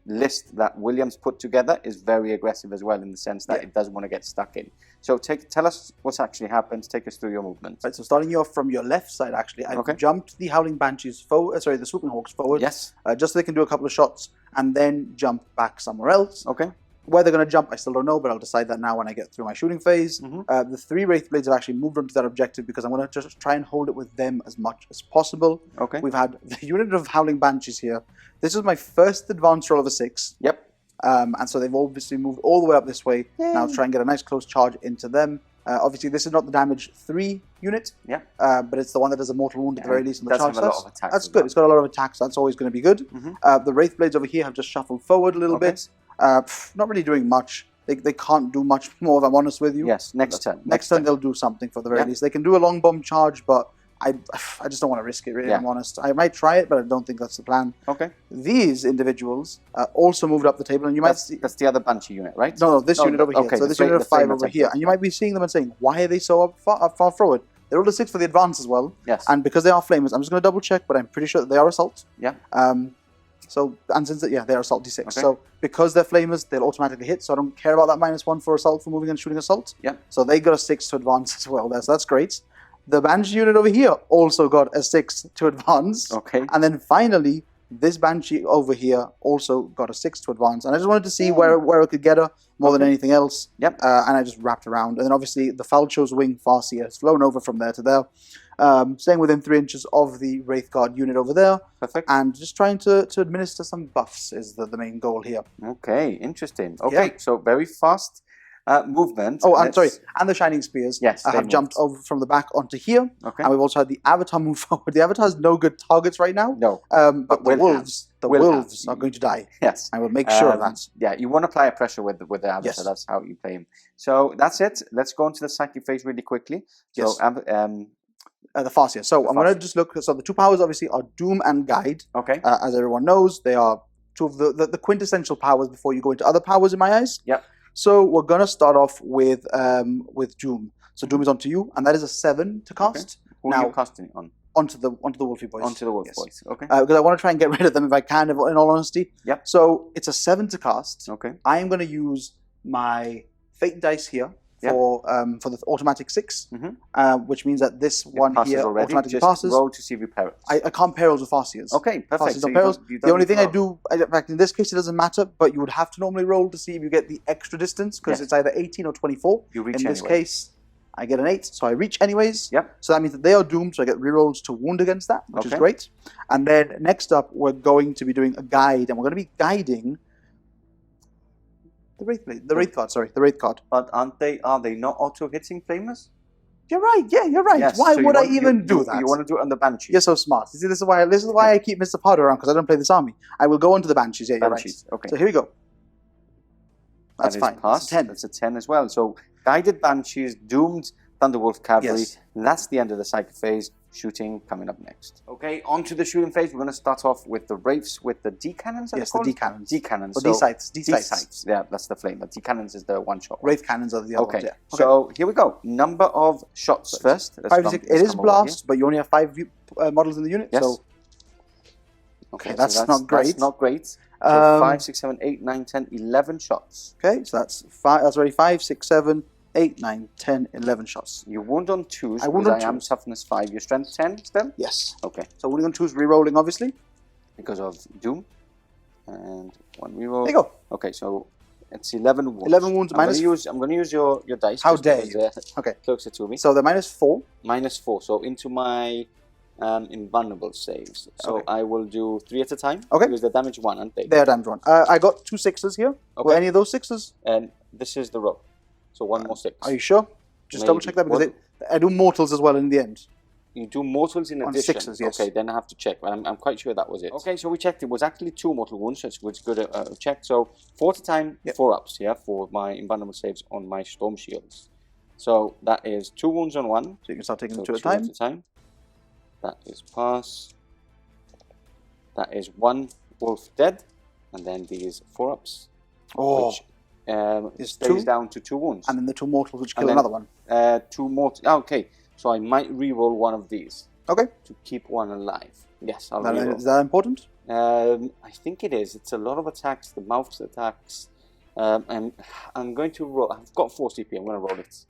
list that Williams put together is very aggressive as well, in the sense that it does want to get stuck in. So tell us what's actually happened. Take us through your movement.
Right, so starting you off from your left side, actually, I've jumped the Howling Banshees forward, the Swooping Hawks forward.
Yes.
Just so they can do a couple of shots and then jump back somewhere else.
Okay.
Where they're going to jump, I still don't know, but I'll decide that now when I get through my shooting phase. The 3 Wraithblades have actually moved onto that objective because I'm going to just try and hold it with them as much as possible.
Okay.
We've had the unit of Howling Banshees here. This is my first advance roll of a 6.
Yep.
And so they've obviously moved all the way up this way.
Yay.
Now try and get a nice close charge into them. Obviously, this is not the damage 3 unit, but it's the one that does a mortal wound at the very least.
It does have a lot of attacks.
That's good. It's got a lot of attacks. That's always going to be good. The Wraithblades over here have just shuffled forward a little bit. Not really doing much. They can't do much more, if I'm honest with you.
Yes, next turn.
Next turn they'll do something for the very least. They can do a long bomb charge, but I just don't want to risk it, really, I'm honest. I might try it, but I don't think that's the plan.
Okay.
These individuals also moved up the table, and you might see...
That's the other Banshee unit, right?
No, this unit over here. So this unit of 5 over here. And you might be seeing them and saying, why are they so far forward? They rolled a 6 for the advance as well.
Yes.
And because they are flamers, I'm just going to double check, but I'm pretty sure that they are assault.
Yeah.
And since they're assault d6. Okay. So because they're flamers, they'll automatically hit. So I don't care about that -1 for assault for moving and shooting assault.
Yeah.
So they got a 6 to advance as well there. So that's great. The Banshee unit over here also got a 6 to advance.
Okay.
And then finally, this Banshee over here also got a 6 to advance. And I just wanted to see where I could get her more than anything else.
Yep.
And I just wrapped around. And then obviously the Faolchu's wing Farseer has flown over from there to there. Staying within 3 inches of the Wraith Guard unit over there. Perfect. And just trying to administer some buffs is the main goal here.
Okay, interesting. Okay, so very fast movement.
Oh, I'm sorry. And the Shining Spears have jumped over from the back onto here.
Okay.
And we've also had the Avatar move forward. The Avatar has no good targets right now.
No.
But the wolves are going to die.
Yes.
I will make sure of that.
Yeah, you want to apply a pressure with the Avatar. Yes. That's how you play him. So that's it. Let's go into the psychic phase really quickly. So,
the Farseer. So I'm going to just look. So the 2 powers obviously are Doom and Guide. Okay. As everyone knows, they are 2 of the quintessential powers before you go into other powers in my eyes.
Yep.
So we're going to start off with Doom. So Doom is onto you, and that is a 7 to cast.
Okay. Who are you casting it on?
Onto the Wolfie boys.
Onto the Wolf boys. Okay.
Because I want to try and get rid of them if I can, in all honesty.
Yep.
So it's a 7 to cast.
Okay.
I am going to use my Fate dice here for the automatic 6, which means that this one here automatically passes.
Roll to see if you peril.
I can't perils with Farseers.
Okay, perfect.
So the only thing I do, in fact, in this case, it doesn't matter, but you would have to normally roll to see if you get the extra distance, because it's either 18 or 24.
You reach
in this case, I get an 8, so I reach anyways.
Yep.
So that means that they are doomed, so I get rerolls to wound against that, which is great. And then next up, we're going to be doing a guide, and we're going to be guiding the Wraith Guard.
But are they not auto-hitting flamers?
You're right. Yeah, you're right.
Yes,
why would I even do that?
You want to do it on the Banshees.
You're so smart. You see, this is why I keep Mr. Pardo around, because I don't play this army. I will go onto the Banshees. Yeah, you're right. Okay. So here we go. That's fine.
That's a 10. That's a 10 as well. So guided Banshees, doomed Thunderwolf Cavalry. Yes. That's the end of the psychic phase. Shooting coming up next. Okay, on to the shooting phase. We're going to start off with the Wraiths with the D-cannons.
Yes, the D-cannons.
D-cannons.
Or D-sights.
D-sights. Yeah, that's the flame. The D-cannons is the one-shot.
Wraith cannons are the other ones, yeah.
Okay, so here we go. Number of shots first.
5 to 6. It is blast, but you only have 5 models in the unit.
Yes.
So okay, that's not great.
That's not great. So 5, 6, 7, 8, 9, 10, 11 shots.
Okay, so that's already 5, 6, 7, 8, 9, 10, 11 shots.
You wound on 2s. I am toughness 5. Your strength 10 still?
Yes.
Okay.
So wounding on 2s, re-rolling obviously.
Because of Doom. And 1 reroll.
There you go.
Okay, so it's 11 wounds.
11 wounds
I'm going to use your dice.
How dare you? Okay.
Closer to me.
So they're -4.
-4. So into my invulnerable saves. So I will do 3 at a time.
Okay.
Because they're damage 1, aren't they?
They are damage 1. I got 2 6s here. Okay. Were any of those 6s?
And this is the row. So 1 more 6.
Are you sure? Just double check that, because I do mortals as well in the end.
You do mortals in addition?
6s, yes.
Okay, then I have to check. I'm quite sure that was it. Okay, so we checked. It was actually 2 mortal wounds, so it's good check. So 4 at a time, 4 ups, for my invulnerable saves on my storm shields. So that is 2 wounds on 1.
So you can start taking them 2 at a time.
That is pass. That is 1 wolf dead. And then these 4 ups.
Oh.
Which
Is
stays
2.
down to 2 wounds.
And then the 2 mortals, which kill
then,
another one.
2 more. Okay, so I might reroll one of these.
Okay.
To keep one alive. Yes, I'll
Is
reroll.
that important?
I think it is. It's a lot of attacks. The mouth's attacks. And I'm going to roll. I've got 4 CP. I'm going to roll it.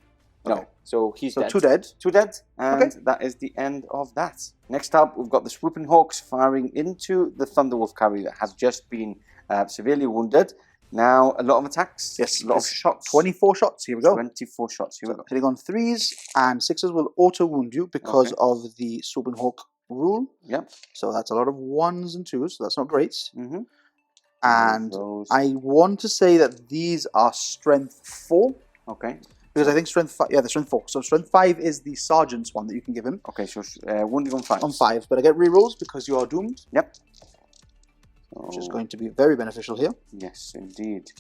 No.
Okay.
So he's dead.
2 dead.
2 dead. And
Okay.
that is the end of that. Next up, we've got the Swooping Hawks firing into the Thunderwolf cavalry that has just been severely wounded. Now, a lot of attacks.
Yes.
A lot of shots.
24 shots. Here we go.
24 shots. Here we go.
Hitting on 3s and 6s will auto wound you because of the Swooping Hawk rule.
Yep.
So that's a lot of 1s and 2s. So that's not great.
Mm-hmm.
And I want to say that these are strength 4.
Okay.
Because I think strength 5, yeah, the strength 4. So strength 5 is the sergeant's one that you can give him.
Okay, so wounding on 5.
On 5, but I get rerolls because you are doomed.
Yep.
Which is going to be very beneficial here.
Yes, indeed.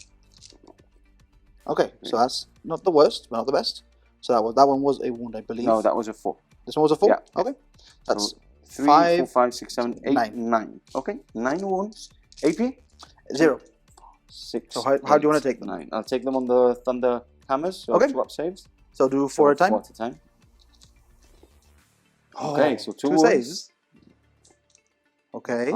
Okay, so that's not the worst, but not the best. So that one was a wound, I believe.
No, that was a 4.
This one was a 4?
Yeah.
Okay. That's
So 3,
5,
4, 5, 6, 7, 8,
9.
9. Okay, 9 wounds. AP?
0.
6.
So how do you want to take them?
9. I'll take them on the Thunder Hammers. So
Okay.
2 up saves.
So do 4 at a time?
4 at a time. Okay, so 2
2
wounds.
saves. Okay.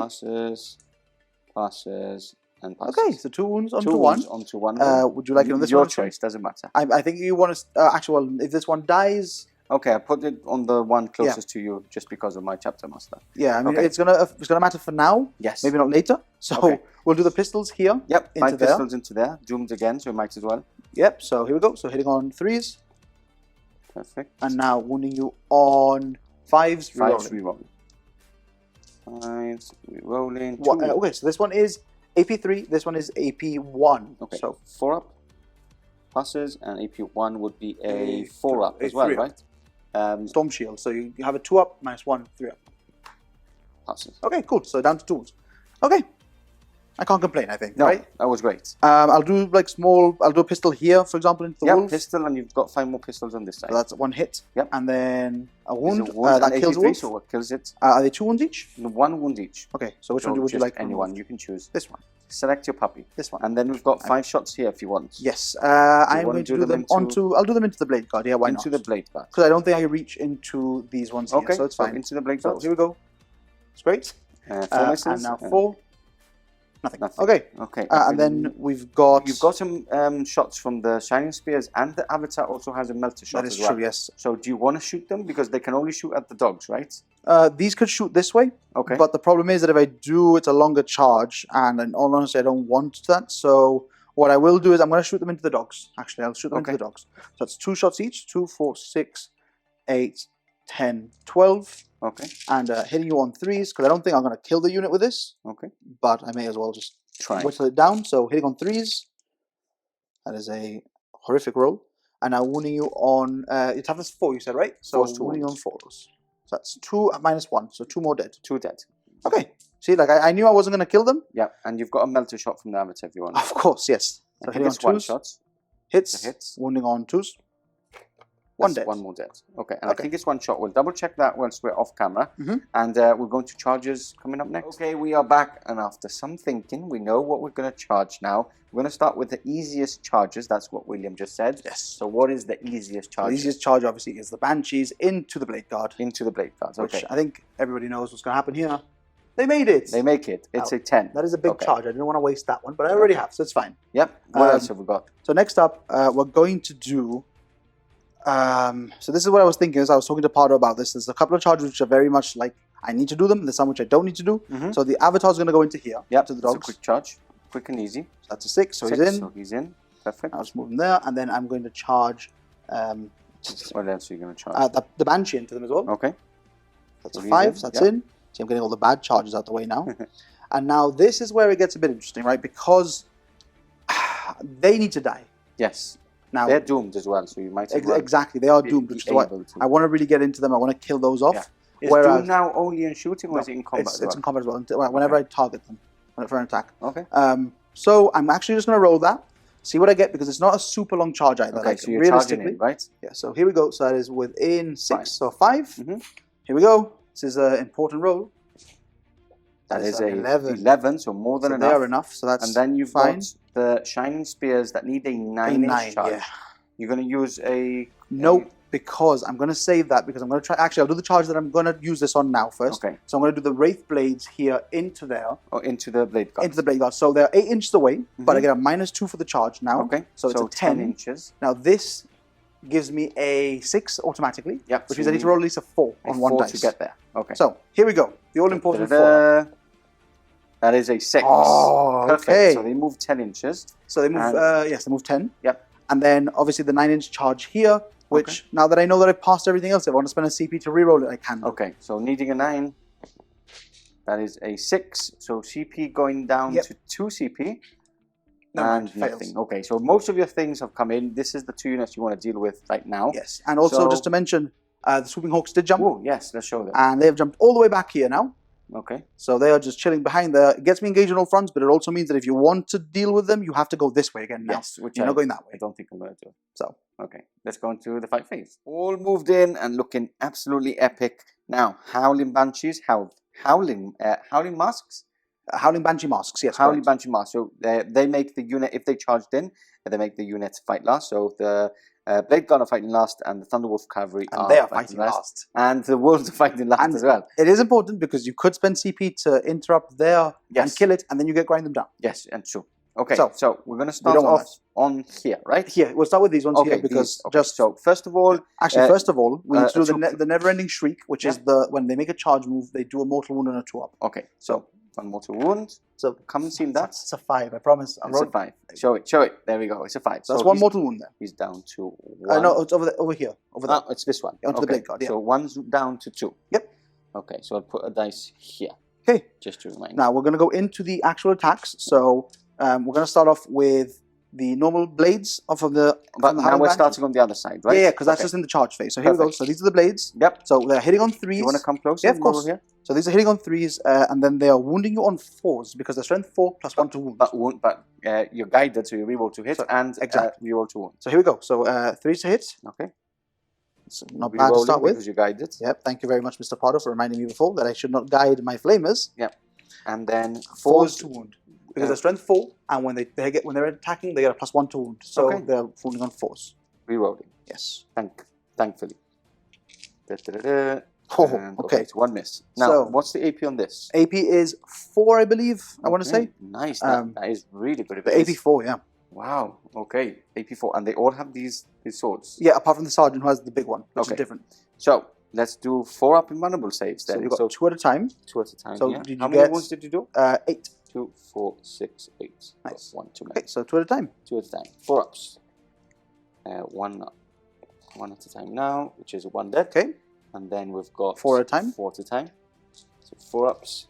Passes, and passes.
Okay, so 2 wounds onto
2
1.
wounds onto 1.
Would you like it on this
Your
one?
choice, doesn't matter.
I think you want to... actually, well, if this one dies...
Okay, I put it on the one closest to you just because of my chapter master.
Yeah, I mean,
Okay.
it's gonna matter for now.
Yes.
Maybe not later. So
Okay.
we'll do the pistols here.
Yep,
into
5
there.
pistols into there. Doomed again, so we might as well.
Yep, so here we go. So hitting on 3s.
Perfect.
And now wounding you on 5s.
5s
Rerolling.
rerolling. 5s rerolling.
Okay, so this one is AP3. This one is AP1.
Okay,
So
4 up. Passes, and AP1 would be a 4 up
a
as well,
3 up.
right?
Storm Shield. So you have a 2 up minus 1, 3 up.
Passes.
Okay, cool. So down to 2s. Okay. I can't complain, I think.
No,
Right?
that was great.
I'll do like small... I'll do a pistol here, for example, into the
Yep,
wolf.
pistol, and you've got 5 more pistols on this side.
So that's 1 hit.
Yep.
And then a
There's
wound.
a wound
That
and
kills
83,
wolf.
so what kills it?
Are they 2 wounds each?
1 wound each.
Okay, so which
So
one would you
just
like?
anyone,
removed?
you can choose.
This one.
Select your puppy.
This one.
And then we've got 5 shots here if you want.
Yes. I'm
wanna
going to
do
do
them
them onto... I'll do them into the blade guard. Yeah, why
into
not?
the blade guard.
Because I don't think I reach into these ones
Okay,
here, so it's fine.
into the blade
So
guard.
here we go. It's great.
4 misses.
And now 4. Nothing.
Nothing.
Okay.
Okay.
And then we've got...
You've got some shots from the Shining Spears, and the Avatar also has a melter shot
That is
as well.
true, yes.
So do you want to shoot them? Because they can only shoot at the dogs, right?
These could shoot this way.
Okay.
But the problem is that if I do, it's a longer charge. And in all honesty, I don't want that. So what I will do is I'm going to shoot them into the dogs. Actually, I'll shoot them into the dogs. So that's 2 shots each. 2, 4, 6, 8, 10, 12.
Okay.
And hitting you on 3s, because I don't think I'm going to kill the unit with this.
Okay.
But I may as well just
Try.
whittle it down. So hitting on 3s. That is a horrific roll. And now wounding you on... your toughness 4, you said, right? So
4's to
wounding you on
wound.
4s. So that's 2 minus 1. So 2 more dead.
2 dead.
Okay. See, like I knew I wasn't going to kill them.
Yeah, and you've got a melter shot from the Avatar if you want.
Of course, yes. So
I think
hitting on
it's 1
2s.
shot.
Hits.
The hits.
Wounding on 2s. 1
That's
dead.
1 more dead. Okay, and I
Okay.
think it's 1 shot. We'll double check that once we're off camera.
Mhm.
And we're going to charges coming up next. Okay, we are back, and after some thinking, we know what we're going to charge now. We're going to start with the easiest charges. That's what William just said.
Yes.
So what is the easiest charge?
The easiest charge, obviously, is the Banshees into the Blade Guard.
Into the blade guards.
Which
Okay.
I think everybody knows what's going to happen here. They made it.
They make it. It's
Now,
a 10.
That is a big
Okay.
charge. I didn't want to waste that one, but I already have, so it's fine.
Yep. What
Um,
else have we got?
So next up, we're going to do... so this is what I was thinking as I was talking to Pardo about this. There's a couple of charges which are very much like, I need to do them. There's some which I don't need to do.
Mhm.
So the Avatar's going to go into here.
Yep.
To the
It's a
dogs.
quick charge. Quick and easy.
So that's a 6, so
6,
he's in.
So he's in. Perfect.
I'll just move him there, and then I'm going to charge
What else are you going to charge?
the Banshee into them as well.
Okay.
That's a
So he's
5,
in,
so that's
yep.
in. See, I'm getting all the bad charges out the way now. And now this is where it gets a bit interesting, right? Because they need to die.
Yes.
Now,
They're doomed as well, so you might as well
exactly, they are
be
doomed, which is why
able to.
I want to really get into them. I want to kill those off.
Yeah. Is
Whereas,
doom now only in shooting, or is it in combat
it's,
as well?
it's in combat as well, whenever I target them for an attack.
Okay.
So I'm actually just going to roll that, see what I get, because it's not a super long charge either.
Okay,
like,
so you're charging
realistically,
in, right?
yeah, so here we go. So that is within 6,
5.
so 5.
Mhm.
Here we go. This is an important roll.
That is
an
a
11.
11, so more than
So
enough.
they are enough. So that's
and then you've
fine.
got the shining spears that need a 9-inch charge.
Yeah.
You're going to use a...
Nope, because I'm going to save that because I'm going to try... Actually, I'll do the charge that I'm going to use this on now first.
Okay.
So I'm going to do the Wraith Blades here into there.
Oh, into the blade guard.
Into the Blade Guard. So they're 8 inches away, but I get a -2 for the charge now.
Okay.
So it's a 10
inches.
Now this gives me a 6 automatically.
Yep.
Which means I need to roll at least a 4 on one dice.
to get there. Okay.
So here we go. The all-important 4.
That is a 6.
Oh,
perfect.
okay.
So they move 10 inches.
So they move, yes, they move 10.
Yep.
And then obviously the 9-inch charge here, which now that I know that I've passed everything else, if I want to spend a CP to reroll it, I can.
Okay, so needing a 9, that is a 6. So CP going down to 2 CP. And nothing. Okay, so most of your things have come in. This is the 2 units you want to deal with right now.
Yes, and also just to mention, the Swooping Hawks did jump.
Oh, yes, let's show them.
And they have jumped all the way back here now.
Okay.
So they are just chilling behind there. It gets me engaged on all fronts, but it also means that if you want to deal with them, you have to go this way again now.
Yes, which
you're not going that way.
I don't think I'm going to do.
So,
okay, let's go into the fight phase. All moved in and looking absolutely epic. Now, Howling Banshees, Howling Masks?
Howling Banshee Masks, yes.
Howling Banshee Masks. So they make the unit, if they charged in, they make the unit fight last. So the Blade Guard are fighting last, and the Thunderwolf Cavalry are fighting last. And the Wolves are fighting last as well.
It is important because you could spend CP to interrupt there and kill it, and then you get grind them down.
Yes, and true. Okay, so we're going to start off on here, right?
Here, we'll start with these ones here because
so first of all...
Actually, first of all, we need to do the Never-Ending Shriek, which is when they make a charge move, they do a mortal wound and a 2-up.
Okay, so 1 mortal wound. So come and see that.
It's a 5, I promise.
It's a 5. Show it. There we go. It's a 5.
So that's 1 mortal wound there.
He's down to 1.
No, it's over here. Over there.
Oh, it's this one.
Onto the Blade Guard, yeah.
So 1's down to 2.
Yep.
Okay, so I'll put a dice here.
Okay.
Just to remind.
Now we're going to go into the actual attacks. So we're going to start off with the normal blades off of the...
But now we're starting on the other side, right?
Yeah, because that's just in the charge phase. So here we go. So these are the blades.
Yep.
So they're hitting on 3s.
You want to come closer?
Yeah, of course. Here? So these are hitting on 3s, and then they are wounding you on 4s because they're strength 4 plus 1 to wound. But
you're guided, so you reroll to hit and reroll to wound.
So here we go. So 3s to hit.
Okay.
So not bad to start with.
Because you're guided.
Yep. Thank you very much, Mr. Pardo, for reminding me before that I should not guide my flamers.
Yep. And then
4s to wound. Because they're strength 4, and when they're attacking, they get a plus 1 to wound. So they're wounding on 4s.
Rerolling.
Yes.
Thankfully.
Okay.
It's 1 miss. Now, what's the AP on this?
AP is 4, I believe. I want to say.
Nice. That is really good.
The AP 4, yeah.
Wow. Okay. AP 4, and they all have these swords.
Yeah, apart from the sergeant who has the big one, which is different.
So let's do 4 up invulnerable saves then.
So you've got 2 at a time.
2 at a time.
So
how many wounds did you do?
8.
2, 4, 6, 8.
Nice.
1 too many.
Okay, so 2 at a time.
2 at a time. 4 ups. 1 up. 1 at a time now, which is 1 dead.
Okay.
And then we've got
4 at a time.
4 at a time. So 4 ups.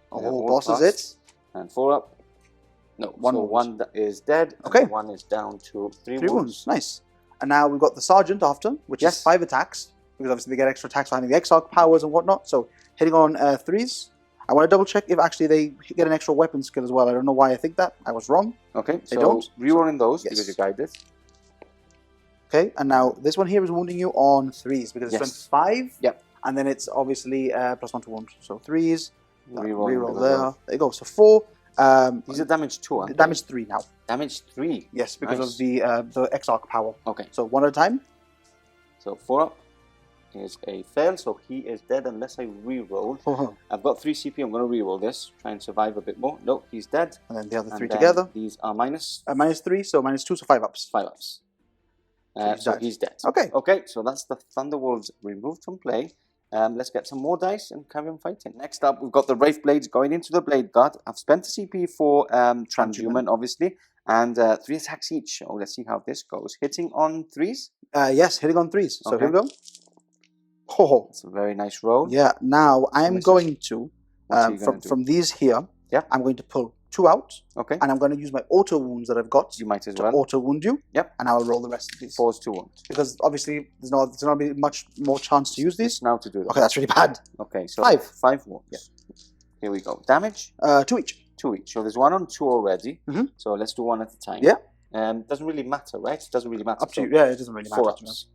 Boss is it.
And 4 up. No, 1 is dead.
Okay.
1 is down to 3
wounds. Nice. And now we've got the sergeant after, which is 5 attacks. Because obviously they get extra attacks for having the Exarch powers and whatnot. So hitting on 3s. I want to double check if actually they get an extra weapon skill as well. I don't know why I think that. I was wrong.
Okay,
they don't.
Rerolling those because you're guided.
Okay, and now this one here is wounding you on 3s because it's strength 5.
Yep.
And then it's obviously plus 1 to wound. So 3s. Reroll there. There you go. So 4.
These are damage 2, aren't they?
Damage 3 now.
Damage 3?
Yes, because of the Exarch power.
Okay.
So 1 at a time.
So 4 up is a fail, so he is dead unless I reroll. I've got 3 CP, I'm going to reroll this. Try and survive a bit more. No, he's dead.
And then the other 3 together.
These are minus.
Minus 3, so minus 2, so 5 ups.
5 ups. So he's dead.
Okay.
Okay, so that's the Thunderwolves removed from play. Let's get some more dice and carry on fighting. Next up, we've got the Wraith Blades going into the Blade Guard. I've spent the CP for Transhuman, obviously, and 3 attacks each. Oh, let's see how this goes. Hitting on 3s?
Yes, hitting on 3s. So here we go.
It's a very nice roll.
Yeah, now I'm going to, from these here, I'm going to pull 2 out.
Okay.
And I'm going to use my auto wounds that I've got.
You might as
to
well.
auto wound you.
Yep.
And I'll roll the rest of these.
4's 2 wounds.
Because obviously there's not going to be much more chance to use these.
Now to do that.
Okay, that's really bad.
Okay, so
5.
5 wounds. Yeah. Here we go. Damage?
2 each.
2 each. So there's 1 on 2 already. So let's do 1 at a time.
Yeah.
Doesn't really matter, right? It doesn't really matter.
Up to you. Yeah, it doesn't really matter.
4 ups.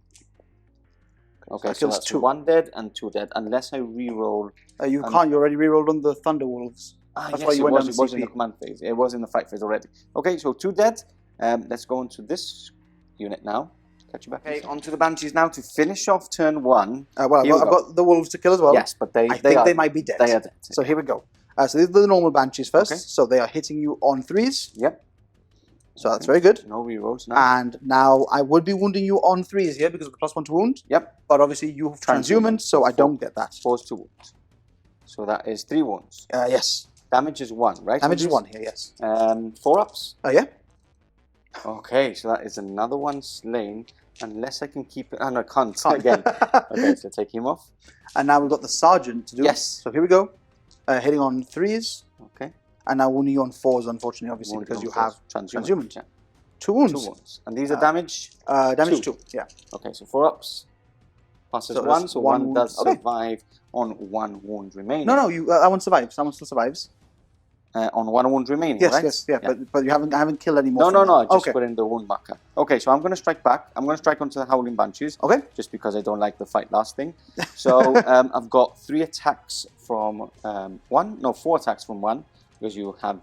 Okay,
that
so
kills
that's
2.
1 dead and 2 dead, unless I re-roll.
You can't. You already rerolled on the Thunder Wolves. That's
Yes,
why you went down
it
to
was in
CP.
the command phase. It was in the fight phase already. Okay, so 2 dead. Let's go into this unit now. Catch you back. Okay, onto the Banshees now to finish off turn 1.
Well, I've got the Wolves to kill as well.
Yes, but I think
they might be dead.
They are dead.
So here we go. So these are the normal Banshees first.
Okay.
So they are hitting you on 3s.
Yep.
So that's very good.
No rerolls now.
And now I would be wounding you on 3s here because of the +1 to wound.
Yep.
But obviously you have Transhumant, so I don't get that.
4 to wounds. So that is 3 wounds.
Yes.
Damage is 1, right?
Damage is 1 here, yes.
4 ups.
Yeah.
Okay, so that is another one slain. Unless I can keep it. Oh, no, I can't. Again. Okay, so take him off.
And now we've got the Sergeant to do.
Yes.
So here we go. Hitting on 3s.
Okay.
And now wounding you on 4s, unfortunately, obviously, because you have Transhumant.
Yeah.
2 wounds.
2 wounds. And these are damage?
Damage 2, yeah.
Okay, so 4 ups. Passes 1, so 1 does survive on 1 wound remaining.
No, that one survives. That one still survives.
On 1 wound remaining,
yes,
right?
Yes, yeah. But I haven't killed any more.
No, I just put in the wound marker. Okay, so I'm going to strike back. I'm going to strike onto the Howling Banshees.
Okay.
Just because I don't like the fight lasting. So I've got 3 attacks from 4 attacks from 1, because you have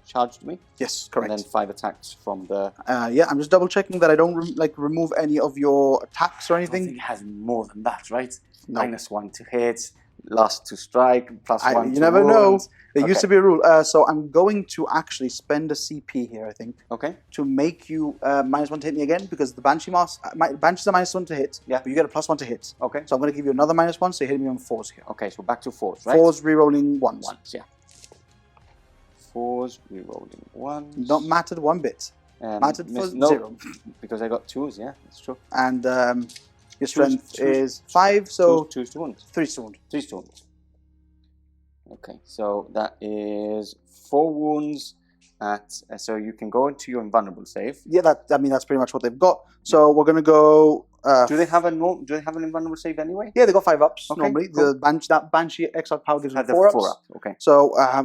charged me.
Yes, correct.
And then 5 attacks from the...
yeah, I'm just double checking that I don't remove any of your attacks or anything.
I think it has more than that, right?
No.
-1 to hit, last to strike, +1 to
You never
wound.
know. There used to be a rule. So I'm going to actually spend a CP here, I think.
Okay.
To make you -1 to hit me again, because the Banshee Banshees are -1 to hit.
Yeah.
But you get a +1 to hit.
Okay.
So I'm going to give you another -1, so you're hitting me on 4s here.
Okay, so back to 4s, right?
4s rerolling 1s.
1s, yeah. 4s rerolling 1s.
Not mattered one bit. Mattered for 0.
Because I got 2s, yeah, that's true.
And your strength is 5, so
2 to wound.
3 to wound.
3 to wound. Okay, so that is 4 wounds at. So you can go into your invulnerable save.
Yeah, that's pretty much what they've got. So we're gonna go.
Do they have an invulnerable save anyway?
Yeah, they got 5 ups normally.
Cool.
That Banshee Exile Power gives them
4
ups.
Up. Okay.
So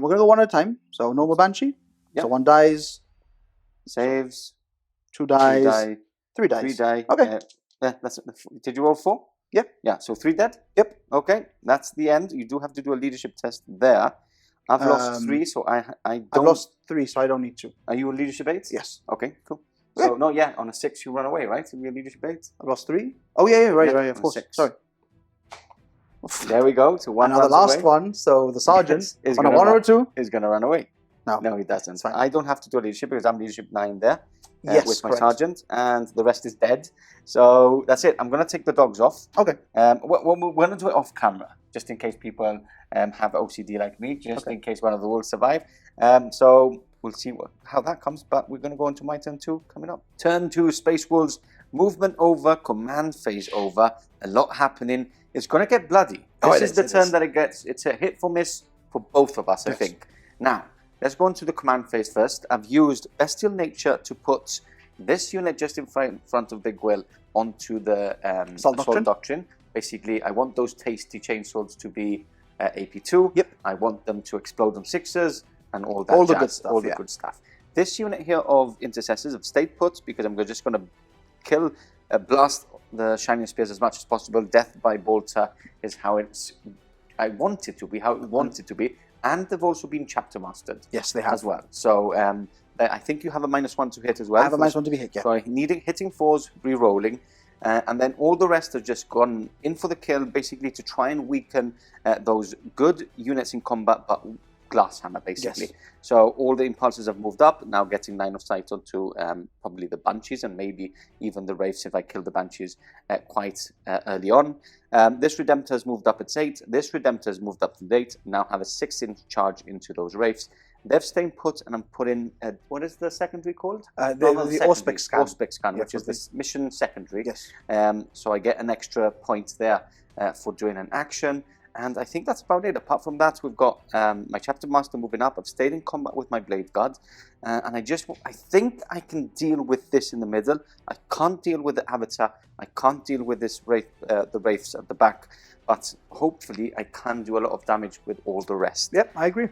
we're gonna go 1 at a time. So normal Banshee.
Yep.
So 1 dies.
Saves.
2 dies.
3 dies.
3 dies.
3 die.
Okay.
Did you roll 4?
Yep.
Yeah, so 3 dead?
Yep.
Okay, that's the end. You do have to do a leadership test there. I've lost 3, so I don't...
I've lost 3, so I don't need to.
Are you a leadership 8?
Yes.
Okay, cool. So, no, yeah, on a 6 you run away, right? So you're a leadership 8?
I've lost 3? Oh, yeah, right, of course.
6.
Sorry.
There we go. So 1
now the last one, so the Sergeant, on a 1 or a 2?
Is going to run away.
No,
he doesn't.
Fine.
I don't have to do a leadership because I'm leadership 9 there.
Yes,
with my
correct.
Sergeant, and the rest is dead. So that's it. I'm going to take the dogs off.
Okay.
We're going to do it off camera, just in case people have OCD like me, just in case one of the wolves survive. So we'll see how that comes, but we're going to go into my turn 2 coming up. Turn 2, Space Wolves, movement over, command phase over, a lot happening. It's going to get bloody. This is the turn that it gets. It's a hit for miss for both of us, I think. Now, let's go into the command phase first. I've used Bestial Nature to put this unit just in front of Big Will onto the Assault Doctrine. Basically, I want those tasty chainswords to be AP2.
Yep.
I want them to explode on 6s and all that
all the good stuff.
All the good stuff. This unit here of Intercessors have stayed put because I'm just going to kill, blast the Shining Spears as much as possible. Death by Bolter is how I want it to be, how it wanted to be. And they've also been chapter mastered.
Yes, they have.
As well. So I think you have a -1 to hit as well.
I have a -1 to be hit, yeah.
So hitting 4s, re-rolling. And then all the rest have just gone in for the kill, basically to try and weaken those good units in combat, but glass hammer, basically.
Yes.
So all the impulses have moved up, now getting line of sight onto probably the Banshees and maybe even the Wraiths if I kill the Banshees quite early on. This Redemptor has moved up at 8. This Redemptor has moved up to 8. Now have a 6-inch charge into those Wraiths. They've stayed put, and I'm putting, what is the secondary called?
The Auspex scan.
Auspex scan, which is this mission secondary.
Yes.
So I get an extra point there for doing an action. And I think that's about it. Apart from that, we've got my Chapter Master moving up. I've stayed in combat with my Blade Guard. And I think I can deal with this in the middle. I can't deal with the Avatar. I can't deal with this the Wraiths at the back. But hopefully I can do a lot of damage with all the rest.
Yep, I agree.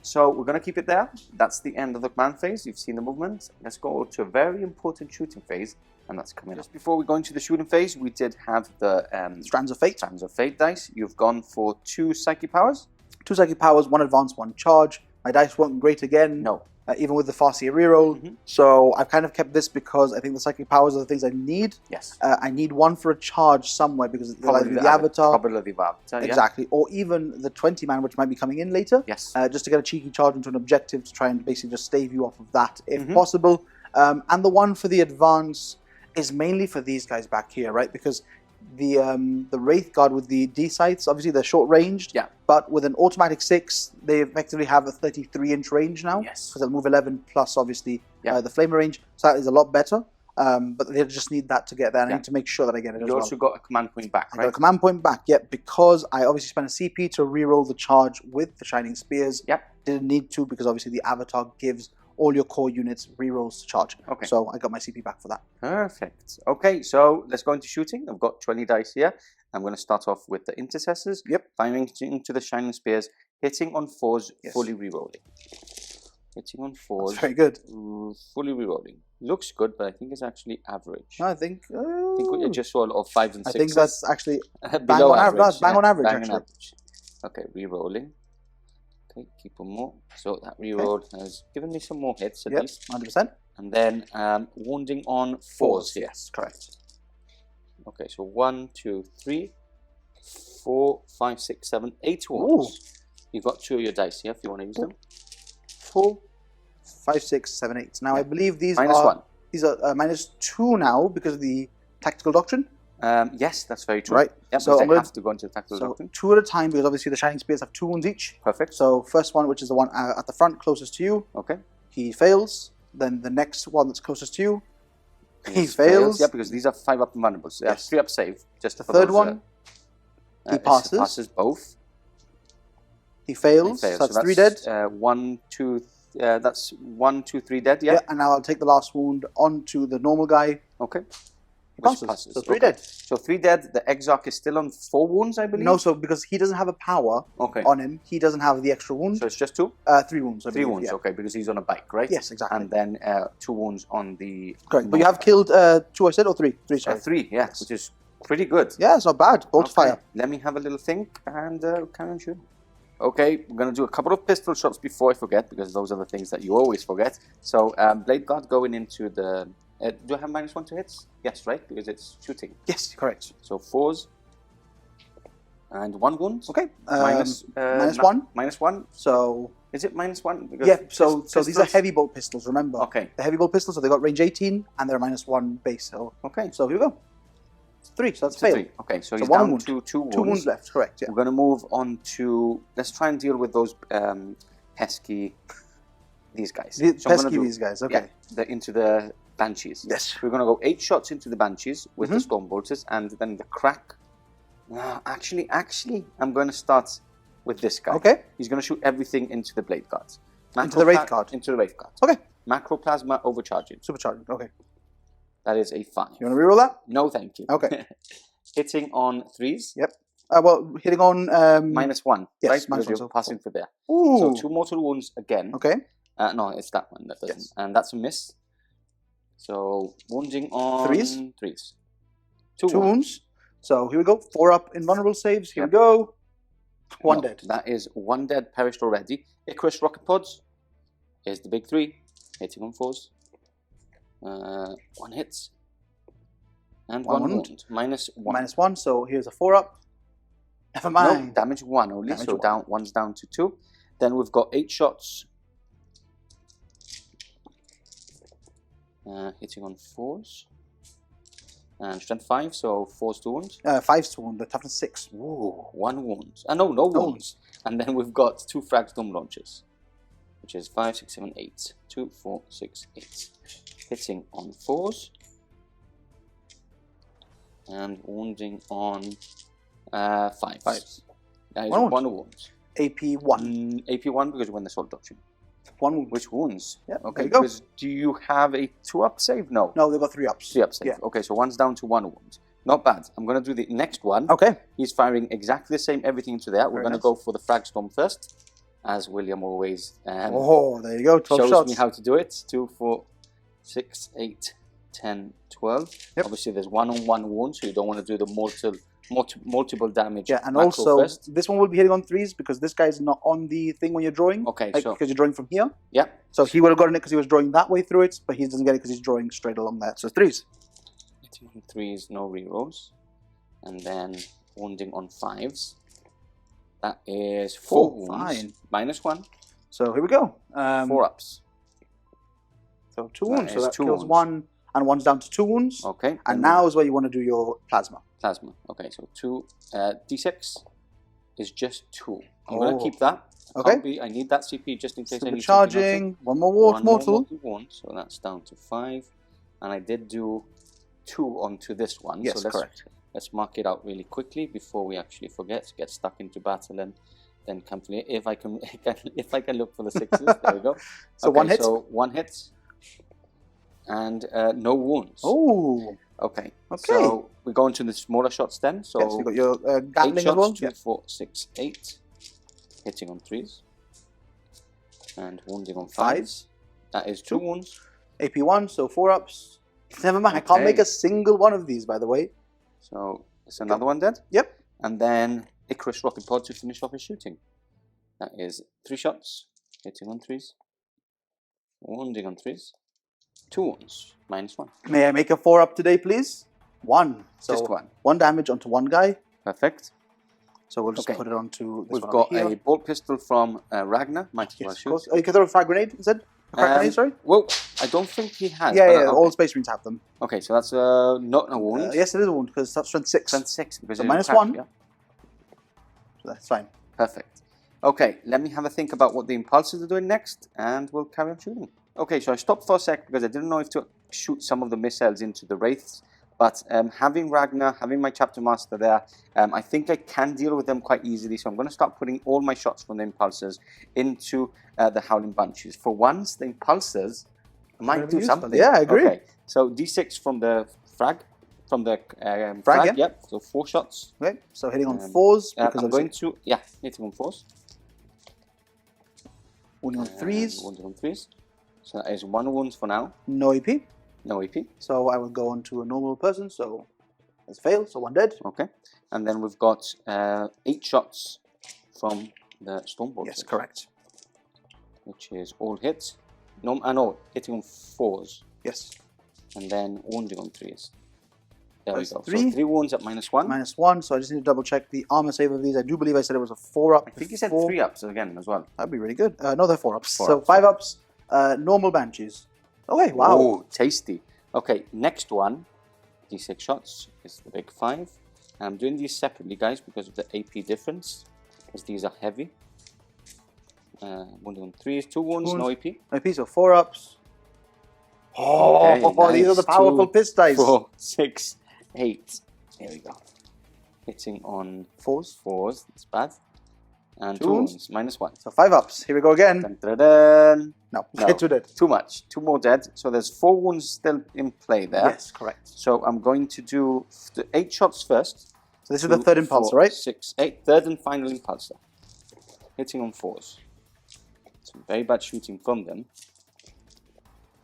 So we're going to keep it there. That's the end of the command phase. You've seen the movement. Let's go to a very important shooting phase. And that's coming up. Just before we go into the shooting phase, we did have the
Strands of Fate.
Strands of Fate dice. You've gone for 2 psychic powers.
2 psychic powers, 1 advance, 1 charge. My dice weren't great again.
No.
Even with the Farseer reroll. So I've kind of kept this because I think the psychic powers are the things I need.
Yes.
I need 1 for a charge somewhere because it's
Probably
the avatar.
Probably the avatar,
Exactly. Or even the 20-man, which might be coming in later.
Yes.
Just to get a cheeky charge into an objective to try and basically just stave you off of that if possible. And the 1 for the advance is mainly for these guys back here, right? Because the Wraith Guard with the D-Scythes, obviously they're short-ranged.
Yeah.
But with an automatic 6, they effectively have a 33-inch range now.
Yes.
Because they'll move 11 plus, obviously, the Flamer range. So that is a lot better. But they just need that to get there. And I need to make sure that I get it as well.
You also got a command point back, right?
I got a command point back, yep, because I obviously spent a CP to reroll the charge with the Shining Spears.
Yep.
Didn't need to because obviously the avatar gives all your core units rerolls to charge.
Okay.
So I got my CP back for that.
Perfect. Okay, so let's go into shooting. I've got 20 dice here. I'm going to start off with the intercessors.
Yep.
Firing into the Shining Spears, hitting on 4s, fully rerolling. Hitting on 4s.
That's very good.
Fully rerolling. Looks good, but I think it's actually average.
No, I think
we just saw of 5s and 6s.
I think that's actually
bang on average.
Bang on average,
bang
actually.
on average. Okay, rerolling. Okay, keep on more. So that reroll has given me some more hits at least.
100%.
And then wounding on 4s.
Yes, correct.
Okay, so 1, 2, 3, 4, 5, 6, 7, 8 wounds. You've got 2 of your dice here if you want to use them.
4, 5, 6, 7, 8. Now I believe these
minus
are
1.
These are -2 now because of the tactical doctrine.
Yes, that's very true.
Right.
Yep,
so
I have to go into the tactical doctrine.
2 at a time because obviously the Shining Spears have 2 wounds each.
Perfect.
So first one, which is the one at the front closest to you.
Okay.
He fails. Then the next one that's closest to you. He fails.
Yeah, because these are 5 up invulnerables. So yes. 3 up save. Just the
third one. He passes.
He passes both.
He fails. So that's 3 dead.
1, 2. That's 1, 2, 3 dead. Yeah.
And now I'll take the last wound onto the normal guy.
Okay.
He passes. So 3 dead.
So 3 dead. The Exarch is still on 4 wounds, I believe.
No, so because he doesn't have a power on him, he doesn't have the extra wound.
So it's just 2.
3 wounds.
3 wounds. Okay, because he's on a bike, right?
Yes, exactly.
And then 2 wounds on the.
Correct. But you have killed 2, I said, or 3? 3, sorry.
3. Yeah, which is pretty good.
Yeah, it's not bad. Bolt fire.
Let me have a little think and carry on shooting. Okay, we're going to do a couple of pistol shots before I forget, because those are the things that you always forget. So, Blade Guard going into the... do I have -1 to hits? Yes, right? Because it's shooting.
Yes, correct.
So 4s. And 1 wound.
Okay.
-1. -1.
So...
Is it -1? Because
yeah, so these are heavy bolt pistols, remember.
Okay.
The heavy bolt pistols, so they got range 18, and they're -1 base. So,
okay.
So here we go. 3, so that's failed.
3. Okay, so he's
1
down
wound.
to 2 wounds.
2 wounds left, correct, yeah.
We're going to move on to... Let's try and deal with those pesky... These guys.
These guys, okay.
Yeah, into the Banshees.
Yes.
We're going to go 8 shots into the Banshees with the Storm Bolters, and then the crack... actually, I'm going to start with this guy.
Okay.
He's going to shoot everything into the Blade Guards.
Into the Wraith Guard?
Into the Wraith Guard.
Okay.
Macroplasma overcharging.
Supercharging, okay.
That is a 5.
You want to reroll that?
No, thank you.
Okay.
Hitting on 3s.
Yep. Well, hitting on...
-1.
Yes,
right?
-1.
Because you're passing for there.
Ooh.
So 2 mortal wounds again.
Okay.
No, it's that one that doesn't.
Yes.
And that's a miss. So wounding on
3s.
3s.
2 wounds. So here we go. 4 up invulnerable saves. Here we go. 1 dead.
That is 1 dead, perished already. Icarus rocket pods. Here's the big 3. Hitting on 4s. 1 hits. And 1 wound. -1.
-1. So here's a 4 up. Never mind.
No, damage 1 only.
Damage
so
1.
one's down to 2. Then we've got 8 shots. Hitting on 4s. And strength 5, so 4's to wound.
5's to wound, the toughness 6.
Ooh, 1 wound. No wounds. And then we've got 2 frag storm launchers, which is 5, 6, 7, 8. 2, 4, 6, 8. Hitting on 4s. And wounding on 5s. That is 1 wound.
AP 1.
AP 1 because you win the Sword Doctrine.
1 wound.
Which wounds?
Yeah,
okay,
go.
Because do you have a 2-up save? No.
No, they've got 3 ups.
3 up save.
Yeah.
Okay, so 1's down to 1 wound. Not bad. I'm going to do the next one.
Okay.
He's firing exactly the same everything into there. We're going to
nice.
go for the Frag Storm first, as William always
there you go. 12
shows
shots.
me how to do it. 2, 4, 6, 8, 10, 12.
Yep.
Obviously, there's one-on-one wound, so you don't want to do the multiple damage.
Yeah, and
macro
also
first.
this one will be hitting on 3s because this guy's not on the thing when you're drawing.
Okay,
like,
so
because you're drawing from here.
yeah.
So he would have gotten it because he was drawing that way through it, but he doesn't get it because he's drawing straight along that. So 3s.
3s, no rerolls, and then wounding on 5s. That is 4 wounds, -1.
So here we go.
4 ups.
So 2 wounds. So
is
that
2
kills
wounds.
1, and 1's down to 2 wounds.
Okay.
And now is where you want to do your plasma.
Plasma. Okay, so 2 d6 is just 2. I'm going to keep that.
Okay.
I need that CP just in case I need
charging. One more mortal.
Wound, so that's down to 5. And I did do 2 onto this one.
Yes,
so
correct.
Let's mark it out really quickly before we actually forget to get stuck into battle and then come to it. If I can look for the 6s, there we go.
So
okay,
1 hit.
So 1 hit. And no wounds.
Oh.
Okay. So we go into the smaller shots then. So
yes, you got your
8
Gatling as well.
shots, 2, 4, 6, 8. Hitting on 3s. And wounding on 5s. That is 2 wounds.
AP 1, so 4 ups. Never mind, I can't make a single one of these, by the way.
So it's another one dead.
Yep.
And then Icarus Rocket Pod to finish off his shooting. That is 3 shots. Hitting on 3s. Wounding on 3s. 2 wounds. -1.
May I make a 4 up today, please? 1. So
Just 1.
1 damage onto 1 guy.
Perfect.
So we'll just put it onto this
We've
one
got
over here.
a bolt pistol from Ragnar. Might as well
Yes, of
shoot.
course. Oh, you can throw a frag grenade instead? A frag grenade, sorry?
Well, I don't think he has.
Yeah,
but,
yeah, all Space Marines have them.
Okay, so that's not a wound.
Yes, it is a wound because that's strength 6.
Strength 6. Because
So
it's
-1.
cracked, yeah?
So that's fine.
Perfect. Okay, let me have a think about what the impulses are doing next, and we'll carry on shooting. Okay, so I stopped for a sec because I didn't know if to shoot some of the missiles into the wraiths, but having Ragnar, having my chapter master there, I think I can deal with them quite easily, so I'm going to start putting all my shots from the impulsors into the Howling Banshees. For once, the impulsors might do something.
Yeah, I agree.
Okay, so D6 from the frag, from the
frag, yeah.
Yep, so 4 shots.
Okay, so hitting on 4s.
I'm going to, hitting on 4s.
Wounding on 3s.
Wounding on 3s. So that is 1 wound for now.
No EP.
No EP.
So I will go on to a normal person. So it's failed. So 1 dead.
Okay. And then we've got 8 shots from the Stormbolt.
Yes, correct.
Which is all hits. No, hitting on 4s.
Yes.
And then wounding on 3s. There we go.
3.
So 3 wounds at -1.
-1. So I just need to double check the armor save of these. I do believe I said it was a 4 up.
I think you said 3 ups again as well.
That'd be really good. No, they're 4 ups.
4
so
ups.
5 ups. Normal Banshees. Okay, wow.
Oh, tasty. Okay, next one. D6 shots is the big 5. And I'm doing these separately, guys, because of the AP difference. Because these are heavy. Wounding on 3s, 2 wounds, no AP.
AP, so 4 ups. Oh,
Okay,
these are the
nice.
powerful
2,
piss dice.
4, 6, 8. Here we go. Hitting on 4s, that's bad. And 2 wounds, -1.
So 5 ups. Here we go again.
Dun, dun, dun.
No,
No.
hit 2 dead.
Too much. 2 more dead. So there's 4 wounds still in play there.
Yes, correct.
So I'm going to do the 8 shots first.
So this is the 3rd impulse,
4,
right?
6, 8. 3rd and final impulsor. Hitting on 4s. Some very bad shooting from them.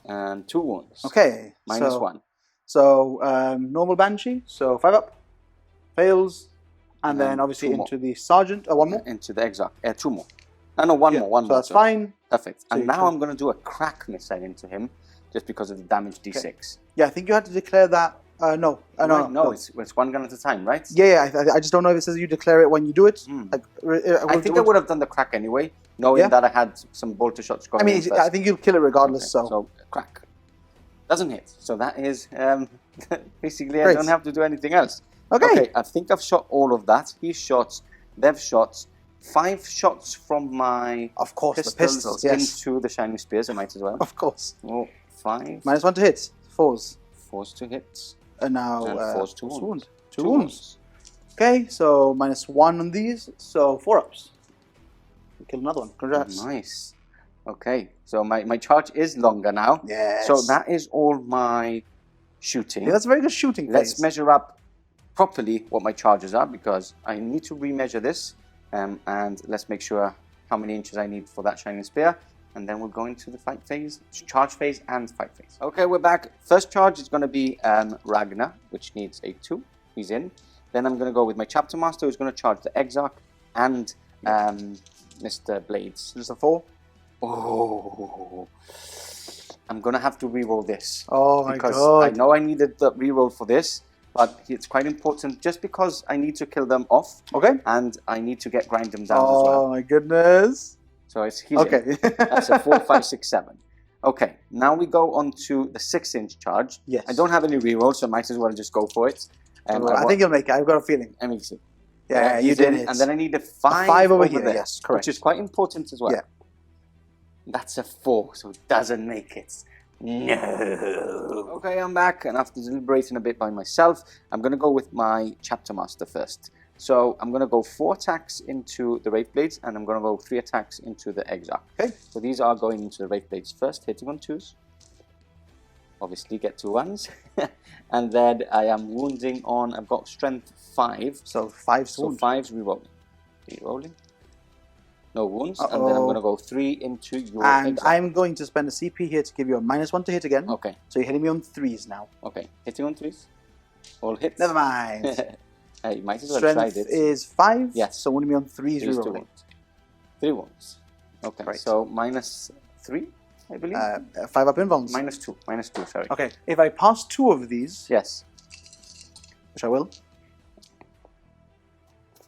And 2 wounds.
Okay.
-1.
So normal Banshee. So 5 up. Fails. And
And
then
then
obviously
2 more.
into the Sergeant. 1 more.
Into the Exarch. 2 more. No, 1 more. 1
so
more.
that's fine.
Perfect.
So
And
you
now
can-
I'm going to do a crack missile into him. Just because of the damage D6.
Yeah, I think you had to declare that. No.
No, it's 1 gun at a time, right?
Yeah, I just don't know if it says you declare it when you do it. Like,
I think I would have done the crack anyway, knowing that I had some bolter shots going.
I mean,
in first.
I think you'll kill it regardless.
Okay,
So
crack doesn't hit. So that is basically
Great.
I don't have to do anything else.
okay.
I think I've shot all of that. He shot. They've shot 5 shots from my
Of course,
pistols,
the pistols. Yes,
into the shining spears. I might as well.
of course.
Oh, 5.
-1 to hit. 4s.
4s to hit.
And now
And 4s to
force
wound.
2 wounds. Okay, so -1 on these. So 4 ups. We kill another one. Congrats.
Nice. Okay, so my charge is longer now.
Yes.
So that is all my shooting.
Yeah, that's a very good shooting.
Let's
phase.
measure up properly what my charges are, because I need to remeasure this, and let's make sure how many inches I need for that shining spear. and then we'll go into the fight phase, charge phase and fight phase. Okay, we're back. First charge is going to be Ragnar, which needs a 2. He's in. Then I'm going to go with my Chapter Master, who's going to charge the Exarch and Mr. Blades.
Just a 4.
Oh, I'm going to have to reroll this.
Oh my
because
god.
I know I needed the reroll for this, but it's quite important just because I need to kill them off.
Okay.
And I need to grind them down as
Oh
well.
my goodness.
So he's
Okay.
in. That's a 4, 5, 6, 7. Okay, now we go on to the 6-inch charge.
Yes.
I don't have any rerolls, so I might as well just go for it.
I think you'll make it. I've got a feeling.
Let me see.
Yeah, you did it.
And then I need a 5,
A 5 over
over
here,
there,
yes, correct.
which is quite important as well.
Yeah.
That's a 4, so it doesn't make it. No. Okay, I'm back, and after deliberating a bit by myself, I'm going to go with my Chapter Master first. So I'm going to go 4 attacks into the Wraith Blades, and I'm going to go 3 attacks into the Exarch. Okay, so these are going into the Wraith Blades first, hitting on 2s. Obviously get 2 1s. And then I am wounding on, I've got strength 5.
So 5
So
wounds.
5's rerolling. Rerolling. No wounds. And then I'm going to go 3 into your
And
Exarch.
I'm going to spend a CP here to give you a -1 to hit again.
Okay.
So you're hitting me on 3s now.
Okay. Hitting on 3s. All hits.
Never mind.
Hey, you might as well try
Strength
it.
is 5.
Yes.
So wounding me on 3s
3
rerolling.
wounds. 3 wounds. Okay.
Right.
So -3, I believe.
5 up invulns.
-2. -2, sorry.
Okay. If I pass 2 of these,
Yes.
which I will.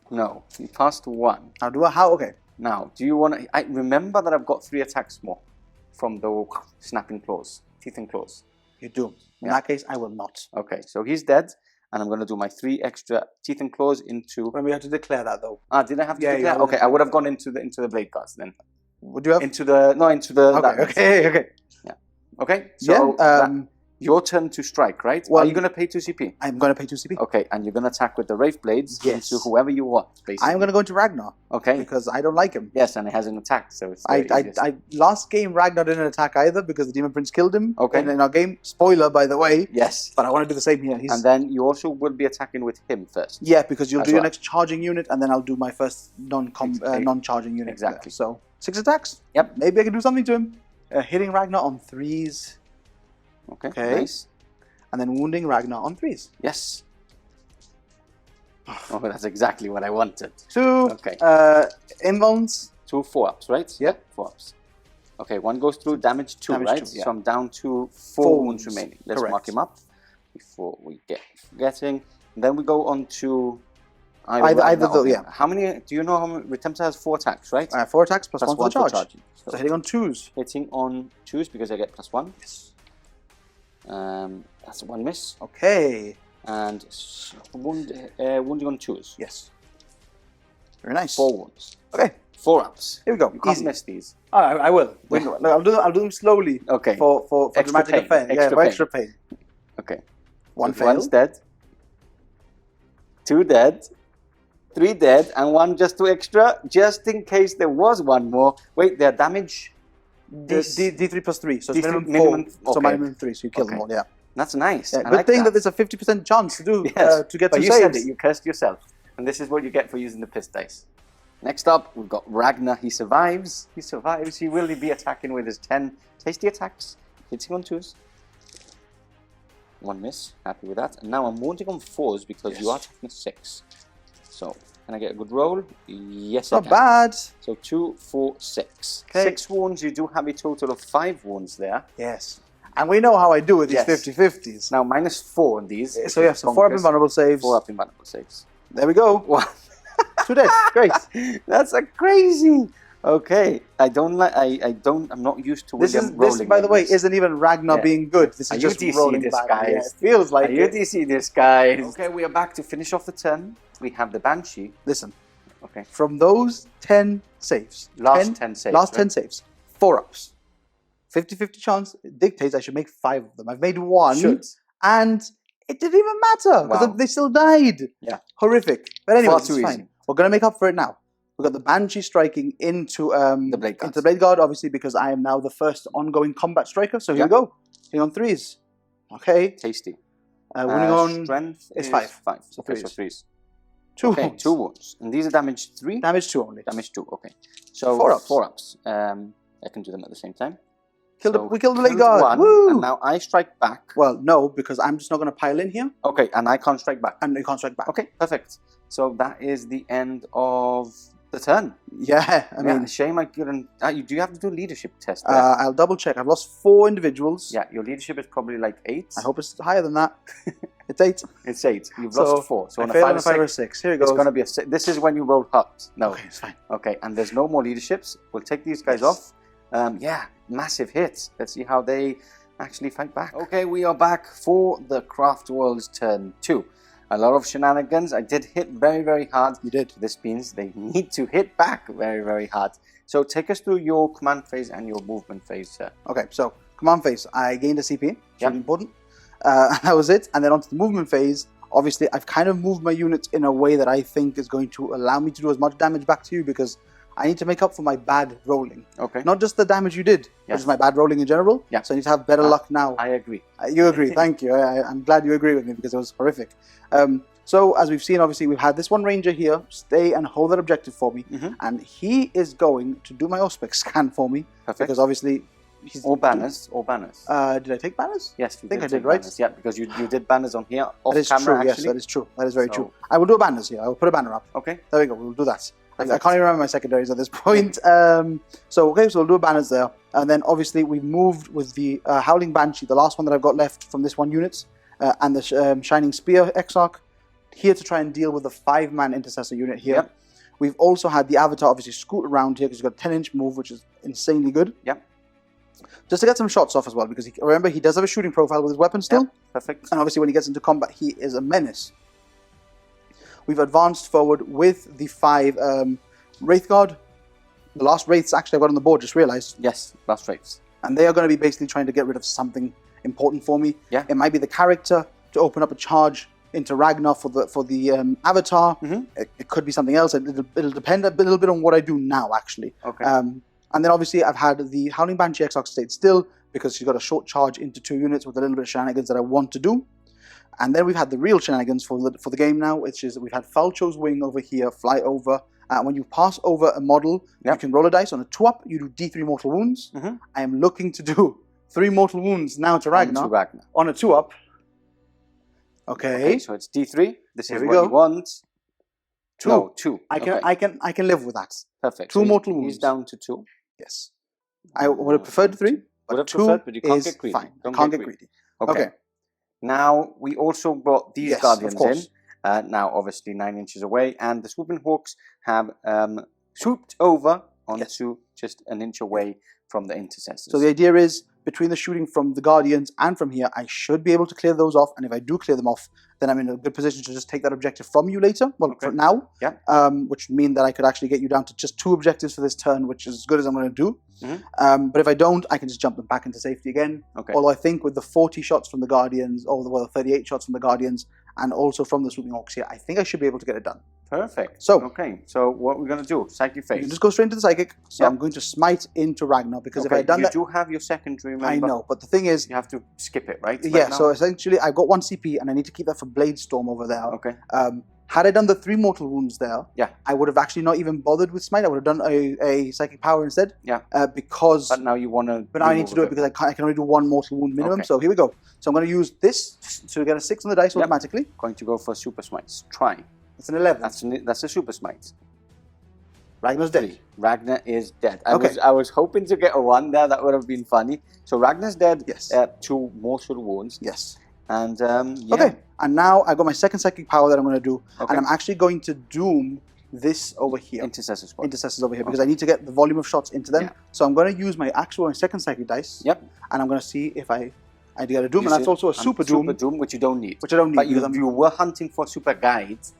No. You passed 1.
Now do I? How? Okay.
Now, do you want to... I remember that I've got 3 attacks more from the snapping claws. Teeth and claws.
You do. In
Yeah.
that case, I will not.
Okay. So he's dead. And I'm going to do my 3 extra teeth and claws into...
When we have to declare that though.
Ah, did I have to
Yeah,
declare?
you
Okay, I would have gone into the blade guards then.
Would you have?
Into the... No, into the...
Okay.
that-
Okay. Okay.
Okay, so
Yeah.
your turn to strike, right?
Well-
Are you going to pay 2 CP?
I'm going to pay 2 CP.
Okay, and you're going to attack with the Wraith Blades
Yes.
into whoever you want, basically.
I'm going to go into Ragnar
Okay,
because I don't like him.
yes, and it hasn't attacked, so it's the easiest.
Last game Ragnar didn't attack either because the Demon Prince killed him.
Okay.
In our game, spoiler by the way.
Yes,
But I want to do the same here. He's,
and then you also will be attacking with him first.
yeah, because you'll
As
do your
well.
next charging unit, and then I'll do my first non-charging unit.
Exactly.
So 6 attacks.
Yep.
Maybe I can do something to him. Hitting Ragnar on 3s,
Okay,
Okay.
nice.
and then wounding Ragnar on 3s.
Yes. Oh, that's exactly what I wanted.
2
Okay.
invulns.
2 4-ups, right?
Yep.
4-ups. Okay, 1 goes through, damage 2,
Damage
right?
2, yeah.
So I'm down to 4
4
wounds
wounds,
remaining. Let's
correct.
mark him up before we get forgetting. Then we go on to
Either
Ragnar.
though,
Okay.
yeah.
How many? Do you know how many? Retemptor has 4 attacks, right?
4 attacks plus
Plus
1 for the charge.
charging.
So hitting on 2s.
Hitting on 2s because I get +1.
Yes.
That's 1 miss.
Okay.
And wounding on 2s.
Yes. Very nice.
4 wounds.
Okay.
4-ups.
Here we go.
You can't
Easy.
miss these.
I will. I'll do them slowly.
Okay.
For
Extra
dramatic
pain,
effect.
extra
For
pain.
extra pain.
Okay.
1
One's
failed.
dead. 2 dead. 3 dead, and 1 just 2 extra, just in case there was 1 more. Wait, their damage.
D3 plus 3, so it's
D3
minimum 4. So
okay.
minimum 3, so you kill them
Okay.
all, yeah.
That's nice.
Yeah,
I
good
like
thing that there's a 50% chance to do
Yes,
to get
but
2
you
saves.
said it. You cursed yourself, and this is what you get for using the piss dice. Next up, we've got Ragnar. He survives. He survives. He will be attacking with his 10 tasty attacks, hitting on 2s. 1 miss. Happy with that. And now I'm wounding on 4s because you are attacking 6. So can I get a good roll? Yes, I
Not
can.
bad.
So 2, 4, 6.
Okay.
6 wounds. You do have a total of 5 wounds there.
Yes. And we know how I do with these
Yes.
50-50s.
Now -4 on these.
So yeah, so 4 up invulnerable saves.
4 up invulnerable saves.
There we go.
Wow.
2 dead. Great.
That's a crazy. Okay, I'm not used to
This
William
is
rolling.
by the way,
like this.
isn't even Ragnar
Yeah.
being good. This
Are
is
you
just
DC
rolling
this,
back.
guys?
Yeah, it feels like
Are you
it.
DC this, guys? Okay, we are back to finish off the turn. We have the Banshee.
Listen,
Okay,
from those 10 saves,
last 10 saves.
last
right?
10 saves, 4 ups. 50-50 chance dictates I should make 5 of them. I've made 1.
Should.
And it didn't even matter because
Wow.
they still died.
Yeah.
Horrific. But anyway,
Far
it's
too easy.
fine. We're going to make up for it now. We've got the Banshee striking into
The Blade Guard.
into the Blade Guard, obviously, because I am now the first ongoing combat striker. So here we go. Hitting on 3s. Okay.
Tasty.
Winning on
strength
is
is
5.
5.
So
Okay,
threes.
so 3s.
2
Okay,
wounds.
2 wounds. And these are damage 3?
Damage 2 only.
Damage 2, okay. So
4 ups.
4 ups. I can do them at the same time.
We killed the late guard.
One,
Woo!
and now I strike back.
Well, no, because I'm just not going to pile in here.
Okay, and I can't strike back.
And you can't strike back.
Okay, perfect. So that is the end of the turn.
Yeah, I mean...
shame I couldn't... do you have to do a leadership test?
I'll double check. I've lost 4 individuals.
Yeah, your leadership is probably like 8.
I hope it's higher than that. It's 8.
It's 8. You've lost 4. So
I
on a
failed
5
or 6. Here we go.
It's going to be a 6. This is when you roll hut. No.
Okay, it's fine.
Okay, and there's no more leaderships. We'll take these guys off. Yeah, massive hits. Let's see how they actually fight back. Okay, we are back for the Craftworld's turn 2. A lot of shenanigans. I did hit very, very hard.
You did.
This means they need to hit back very, very hard. So take us through your command phase and your movement phase, sir.
Okay, so command phase. I gained a CP. It's really important. That was it. And then onto the movement phase. Obviously, I've kind of moved my units in a way that I think is going to allow me to do as much damage back to you because I need to make up for my bad rolling. Okay. Not just the damage you did, but just my bad rolling in general. Yeah. So I need to have better luck now.
I agree.
You agree. Thank you. I'm glad you agree with me because it was horrific. So as we've seen, obviously, we've had this one ranger here stay and hold that objective for me. And he is going to do my Auspex scan for me. Perfect. Because obviously...
Or banners.
Did I take banners?
Yes, you
I think I did,
right?
right?
Yeah, because you did banners on here off
that is
camera,
true,
actually.
Yes, that is true. That is very true. I will do a banners here. I will put a banner up.
Okay.
There we go. We'll do that. I can't even remember my secondaries at this point. So we'll do banners there. And then obviously we've moved with the Howling Banshee, the last one that I've got left from this one unit, and the Shining Spear Exarch, here to try and deal with the 5-man Intercessor unit here. Yep. We've also had the Avatar obviously scoot around here because he's got a 10-inch move, which is insanely good. Yep. Just to get some shots off as well, because remember, he does have a shooting profile with his weapon still. Yep. Perfect. And obviously when he gets into combat, he is a menace. We've advanced forward with the 5 Wraith Guard. The last Wraiths actually I've got on the board, just realised.
Yes, last Wraiths.
And they are going to be basically trying to get rid of something important for me. Yeah. It might be the character to open up a charge into Ragnar for the Avatar. It could be something else. It'll depend a little bit on what I do now, actually. Okay. And then obviously I've had the Howling Banshee Exarch stayed still because she's got a short charge into 2 units with a little bit of shenanigans that I want to do. And then we've had the real shenanigans for the game now, which is we've had Faolchu's wing over here fly over. When you pass over a model, you can roll a dice on a 2-up. You do D3 mortal wounds. I am looking to do 3 mortal wounds now to Ragnar on a 2-up. Okay,
so it's D3. This is what you want.
2.
No, 2.
I can live with that.
Perfect.
2 mortal wounds.
He's down to 2.
Yes. I would have preferred 3.
Would have preferred, but you can't get greedy.
Fine. I can't get greedy. Okay.
Now we also brought these Guardians in. Now obviously 9 inches away, and the Swooping Hawks have swooped over onto just an inch away from the Intercessors.
So the idea is, between the shooting from the Guardians and from here, I should be able to clear those off. And if I do clear them off, then I'm in a good position to just take that objective from you later. Well, for now. Yeah. Which would mean that I could actually get you down to just 2 objectives for this turn, which is as good as I'm going to do. But if I don't, I can just jump them back into safety again. Okay. Although I think with the 40 shots from the Guardians, or the 38 shots from the Guardians, and also from the Swooping Hawks here, I think I should be able to get it done.
Perfect. So, okay. So what we're going to do? Psychic phase.
You just go straight into the Psychic. So I'm going to smite into Ragnar because if I had done that...
You do have your secondary, remember?
I know, but the thing is...
You have to skip it, right?
Yeah, so essentially I've got 1 CP and I need to keep that for Blade Storm over there. Okay. Had I done the 3 mortal wounds there, I would have actually not even bothered with smite. I would have done a psychic power instead. Yeah. Because...
But now you want to...
But now I need to do it because I can only do 1 mortal wound minimum. Okay. So here we go. So I'm going to use this to get a 6 on the dice automatically.
Going to go for super smites. Try.
It's an 11.
That's a super smite.
Ragnar's dead.
Ragnar is dead. I was hoping to get a 1 there. That would have been funny. So Ragnar's dead. Yes. 2 mortal wounds. Yes. And
okay. And now I've got my second psychic power that I'm going to do, and I'm actually going to doom this over here.
Intercessors
over here because I need to get the volume of shots into them. So I'm going to use my second psychic dice. Yep. And I'm going to see if I get a doom, and that's also a super doom.
Super doom, which you don't need.
Which I don't need.
But you were hunting for super guides.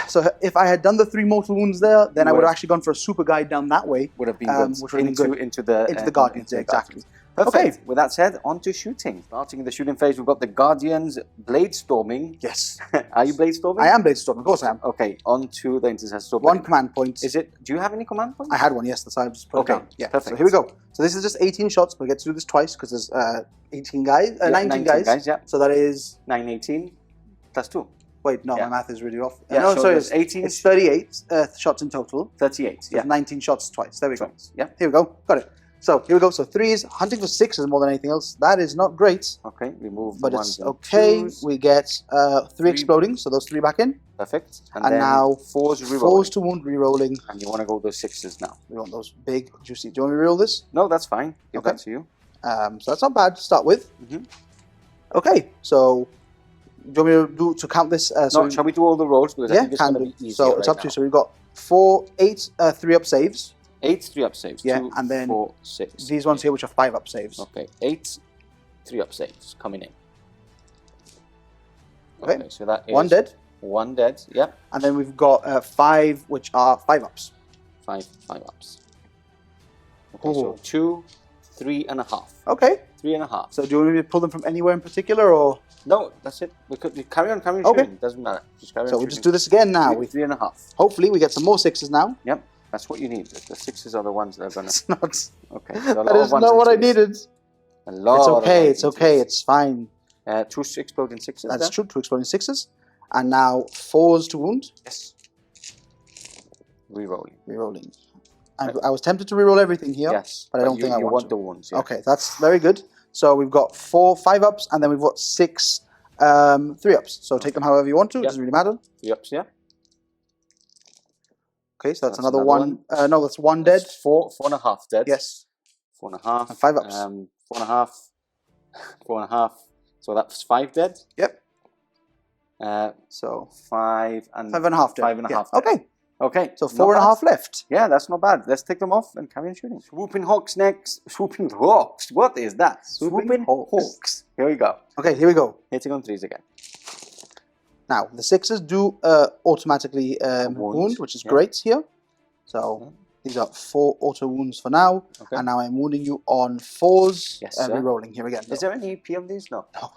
So if I had done the 3 mortal wounds there, then I would have actually gone for a super guide down that way.
Would have been good.
Which would have been good.
Into the
Guardians, exactly.
Perfect. Okay. With that said, on to shooting. Starting in the shooting phase, we've got the Guardians blade storming.
Yes.
Are you blade storming?
I am blade storming, of course I am.
Okay, on to the Intercessor.
1 command point.
Do you have any command points?
I had 1, yes, that's why I just put it down. Yeah, perfect. So here we go. So this is just 18 shots, but I get to do this twice because there's 19 guys.
Yeah.
So that is...
9, 18, plus 2.
Wait, no, my math is really off.
Yeah,
no,
so
sorry,
it's 18.
It's 38 shots in total.
38,
so 19 shots twice. There we go.
Yeah.
Here we go. Got it. So here we go. So 3s, hunting for 6s more than anything else. That is not great.
Okay, remove the
But
ones
it's
and
okay.
twos.
We get 3 exploding, so those 3 back in.
Perfect.
And
then
now
4s rerolling.
4s to wound rerolling.
And you want to go those 6s now.
We want those big, juicy. Do you want me to reroll this?
No, that's fine. Give
Okay.
that to you.
So that's not bad to start with.
Mhm.
Okay, so do you want me to count this?
No, shall we do all the rolls? Because I
Yeah,
think it's
can
going
do.
to be easier
So it's
right
up to you.
now.
So we've got 8 3-up saves.
8 3-up saves.
Yeah,
2,
and then
4, 6.
These ones here, which are 5-up saves.
Okay, 8 3-up saves coming in.
Okay.
So that is
1 dead.
1 dead. Yep.
And then we've got 5, which are 5-ups.
5 5-ups. Okay, so
Ooh.
2 3.5.
Okay.
3.5.
So do you want me to pull them from anywhere in particular, or?
No, that's it. We could carry on
Okay.
shooting. Doesn't matter. Just carry on
So we'll
shooting.
just do this again now.
3.5.
Hopefully we get some more 6s now.
Yep. That's what you need. The 6s are the ones that are going to...
It's not.
Okay. So a lot
That
of
is
ones
not
and
what I
twos.
needed.
A lot
It's
of
okay.
ones
It's
and
okay.
twos.
It's fine.
2 exploding 6s.
That's
there.
true. 2 exploding 6s. And now 4s to wound.
Yes. Rerolling.
Rerolling. I was tempted to reroll everything here.
Yes.
But I don't think I
you
want to.
the ones. Yeah.
Okay, that's very good. So we've got 4 5-ups, and then we've got 6 3-ups. So take them however you want to. It
Yep.
doesn't really matter.
3-ups, yeah.
Okay, so that's another
another
one. No, that's 1 dead.
That's 4.5 dead.
Yes.
4.5.
And 5-ups.
4.5. 4.5. So that's 5 dead.
Yep.
So 5 and
5.5 dead.
5.5
Yeah.
dead.
Okay.
Okay.
So
not
4.5
bad.
left.
Yeah, that's not bad. Let's take them off and carry on shooting. Swooping Hawks next. Swooping Hawks. What is that?
Swooping Hawks.
Here we go.
Okay, here we go.
Hitting on 3s again.
Now, the 6s do automatically wound, which is great here. So these are 4 auto wounds for now.
Okay.
And now I'm wounding you on 4s.
Yes, sir.
Rerolling here again.
Is there any EP on these? No.
No.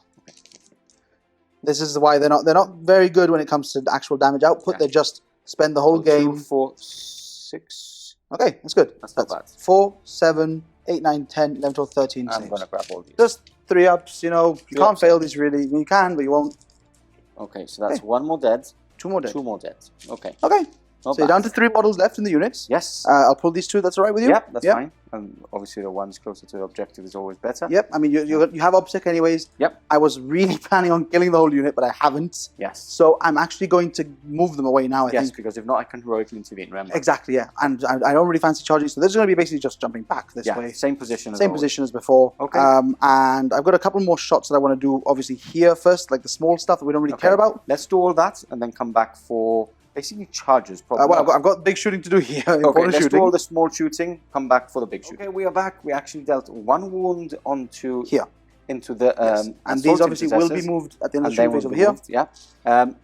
This is why they're not very good when it comes to the actual damage output.
Yeah.
They just spend the whole
So
game.
2, 4, 6.
Okay, that's good.
That's not bad.
4, 7, 8, 9, 10, 11, 12, 13
I'm
saves.
going to grab all these.
Just 3-ups, you know. You can't
3-ups.
fail these really. You can, but you won't.
Okay, so that's
Okay.
1 more dead.
2 more dead.
2 more dead. Okay.
Okay.
Not
So you're
bad.
down to 3 models left in the units.
Yes.
I'll pull these 2. That's all right with you?
Yep, that's fine. And obviously the ones closer to the objective is always better.
Yep. I mean, you have Obsec anyways.
Yep.
I was really planning on killing the whole unit, but I haven't.
Yes.
So I'm actually going to move them away now, I
Yes,
think.
because if not, I can heroically intervene, remember?
Exactly, yeah. And I don't really fancy charging, so this is going to be basically just jumping back this
Yeah,
way.
same position as
Same
always.
position as before.
Okay.
And I've got a couple more shots that I want to do, obviously, here first, like the small stuff that we don't really care about.
Let's do all that and then come back for basically charges. Probably.
Well, I've got big shooting to do here.
Okay,
Important
let's
shooting.
do all the small shooting, come back for the big shooting. Okay, we are back. We actually dealt 1 wound onto...
Here.
Into the...
Yes. And these obviously will be moved at the end of the shooting phase over here.
Moved, yeah.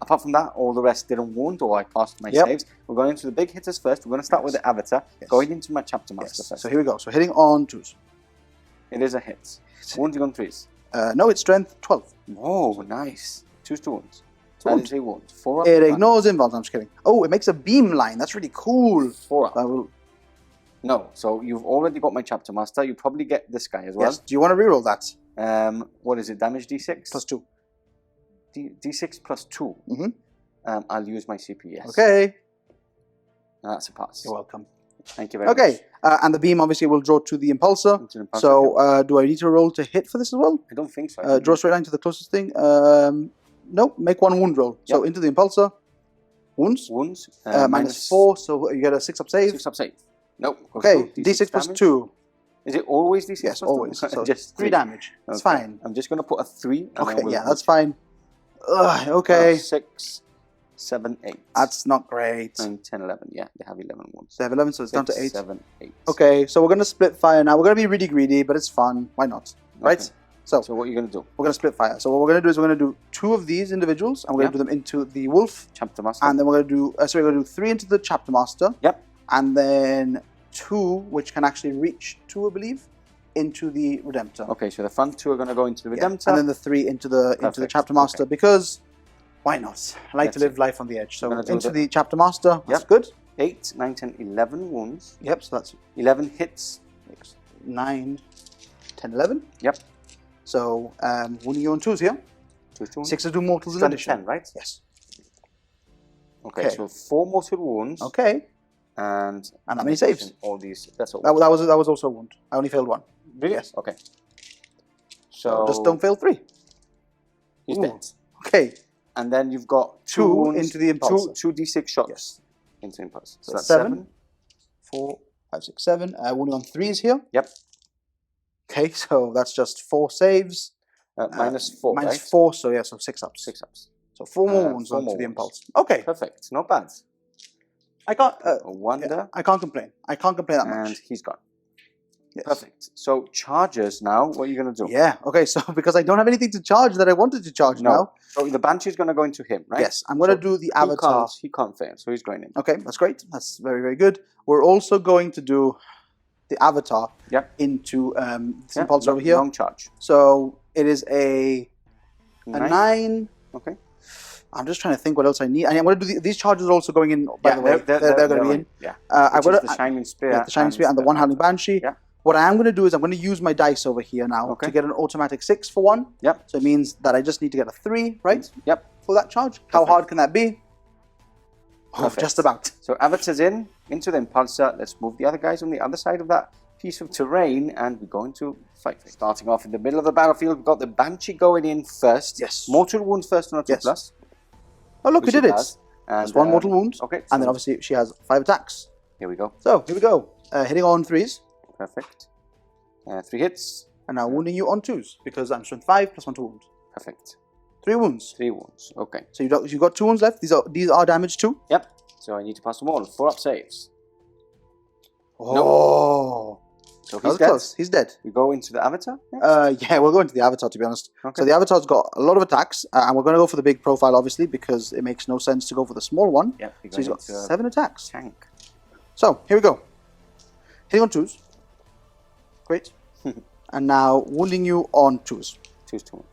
Apart from that, all the rest didn't wound or I passed my saves. We're going into the big hitters first. We're going to start with the Avatar.
Yes.
Going into my Chapter Master first.
So here we go. So hitting on 2s.
It is a hit. Wounding on 3s.
No, it's strength 12.
Oh, nice. 2 wounds.
Wound.
That is a wound. 4 up.
It ignores involves. I'm just kidding. Oh, it makes a beam line. That's really cool.
4 up.
I will.
No, so you've already got my Chapter Master. You probably get this guy as well.
Yes. Do you want to reroll that?
What is it? Damage D6?
Plus 2.
D6 plus 2.
Mhm.
I'll use my CP, yes.
Okay.
That's a pass.
You're welcome.
Thank you very much.
Okay. And the beam obviously will draw to the impulsor.
Into the impulsor,
So do I need to roll to hit for this as well?
I don't think so.
Draw straight line to the closest thing. Nope. Make 1 wound roll. So
Yep.
into the impulsor. Wounds.
Wounds.
Minus 4. So you get a 6-up save.
6 up save. Nope. goes
Okay.
through.
D6 plus
damage.
2.
Is it always D6
Yes,
plus 2?
always. So
Just
3 damage. It's
Okay.
fine.
I'm just going to put a 3. And
Okay.
then we'll
Yeah, that's fine. Ugh, okay.
6, 7, 8.
That's not great.
9, 10, 11. Yeah, they have 11 wounds.
They have 11, so it's down to
6,
8.
7, 8.
Okay, so we're going to split fire now. We're going to be really greedy, but it's fun. Why not? Right?
Okay.
So
So what are you going to do?
we're going to split fire. So what we're going to do is we're going to do 2 of these individuals, and we're going to do them into the wolf,
Chapter Master.
and then we're going to do, we're going to do 3 into the chapter master.
Yep.
And then 2, which can actually reach 2, I believe, into the redemptor.
Okay, so the front 2 are going to go into the
Yeah.
Redemptor.
And then the 3 into the
Perfect.
chapter master, because why not? I like to
That's
live life on the edge. So
We're gonna do
into
the-
the chapter master. That's
Yep.
good.
8, 9, 10, 11 wounds.
Yep. So that's
11 hits.
9, 10, 11.
Yep.
So wounding you on 2s here.
2 wounds.
6 to do mortals in
Standard
addition.
10, right?
Yes.
Okay,
Okay.
so 4 mortal wounds.
Okay.
And
how many saves?
All these. That's all.
That was also a wound. I only failed 1.
Really?
Yes.
Okay. So
just don't fail 3.
He's
Ooh.
dead.
Okay.
And then you've got 2 wounds
into the impulse.
2 d6 shots.
Yes.
Into the impulse.
So that's 7. 4, 5, 6, 7. Wounding on 3s here.
Yep.
Okay, so that's just 4 saves.
Minus 4,
minus
right?
4, so yeah, so 6 ups.
6 ups.
So 4 more wounds onto the impulse. Okay.
Perfect. Not bad.
I can't.
Wonder.
Yeah, I can't complain. I can't complain that much.
And he's gone.
Yes.
Perfect. So charges now. What are you going to do?
Yeah. Okay. So because I don't have anything to charge that I wanted to charge now.
So the Banshee is going to go into him, right?
Yes. I'm going to do the Avatar.
He can't fail, so he's going in.
Okay, that's great. That's very, very good. We're also going to do the Avatar into this impulse over here.
Long charge.
So it is a 9.
Okay.
I'm just trying to think what else I need. I'm going to do these charges are also going in, by the way. They're going to be in.
Yeah.
I've got
the Shining Spear.
The Shining Spear and the one-handling Banshee.
Yeah.
What I am going to do is I'm going to use my dice over here now to get an automatic 6 for 1.
Yep.
So it means that I just need to get a 3, right?
Yep.
For that charge. How hard can that be? Oh, just about.
So Avatar's into the Impulsor. Let's move the other guys on the other side of that piece of terrain, and we're going to fight. Starting off in the middle of the battlefield, we've got the Banshee going in first.
Yes.
Mortal wounds first on a 2+.
Oh, look, we did it.
And
there's 1 mortal wound.
Okay.
And then obviously she has 5 attacks.
Here we go.
So, here we go. Hitting on 3s.
Perfect. 3 hits.
And now wounding you on 2s, because I'm strength 5 plus 1 to wound.
Perfect.
3 wounds.
3 wounds. Okay.
So you've got 2 wounds left. These are damaged too.
Yep. So I need to pass them all. 4 up saves.
Oh.
Nope. So he's dead.
Close. He's dead.
We go into the Avatar next?
Yeah, we'll go into the Avatar, to be honest.
Okay.
So the Avatar's got a lot of attacks, and we're going to go for the big profile, obviously, because it makes no sense to go for the small one.
Yep.
So he's got 7 attacks.
Tank.
So, here we go. Hitting on 2s. Great. And now wounding you on 2s.
2s to wounds.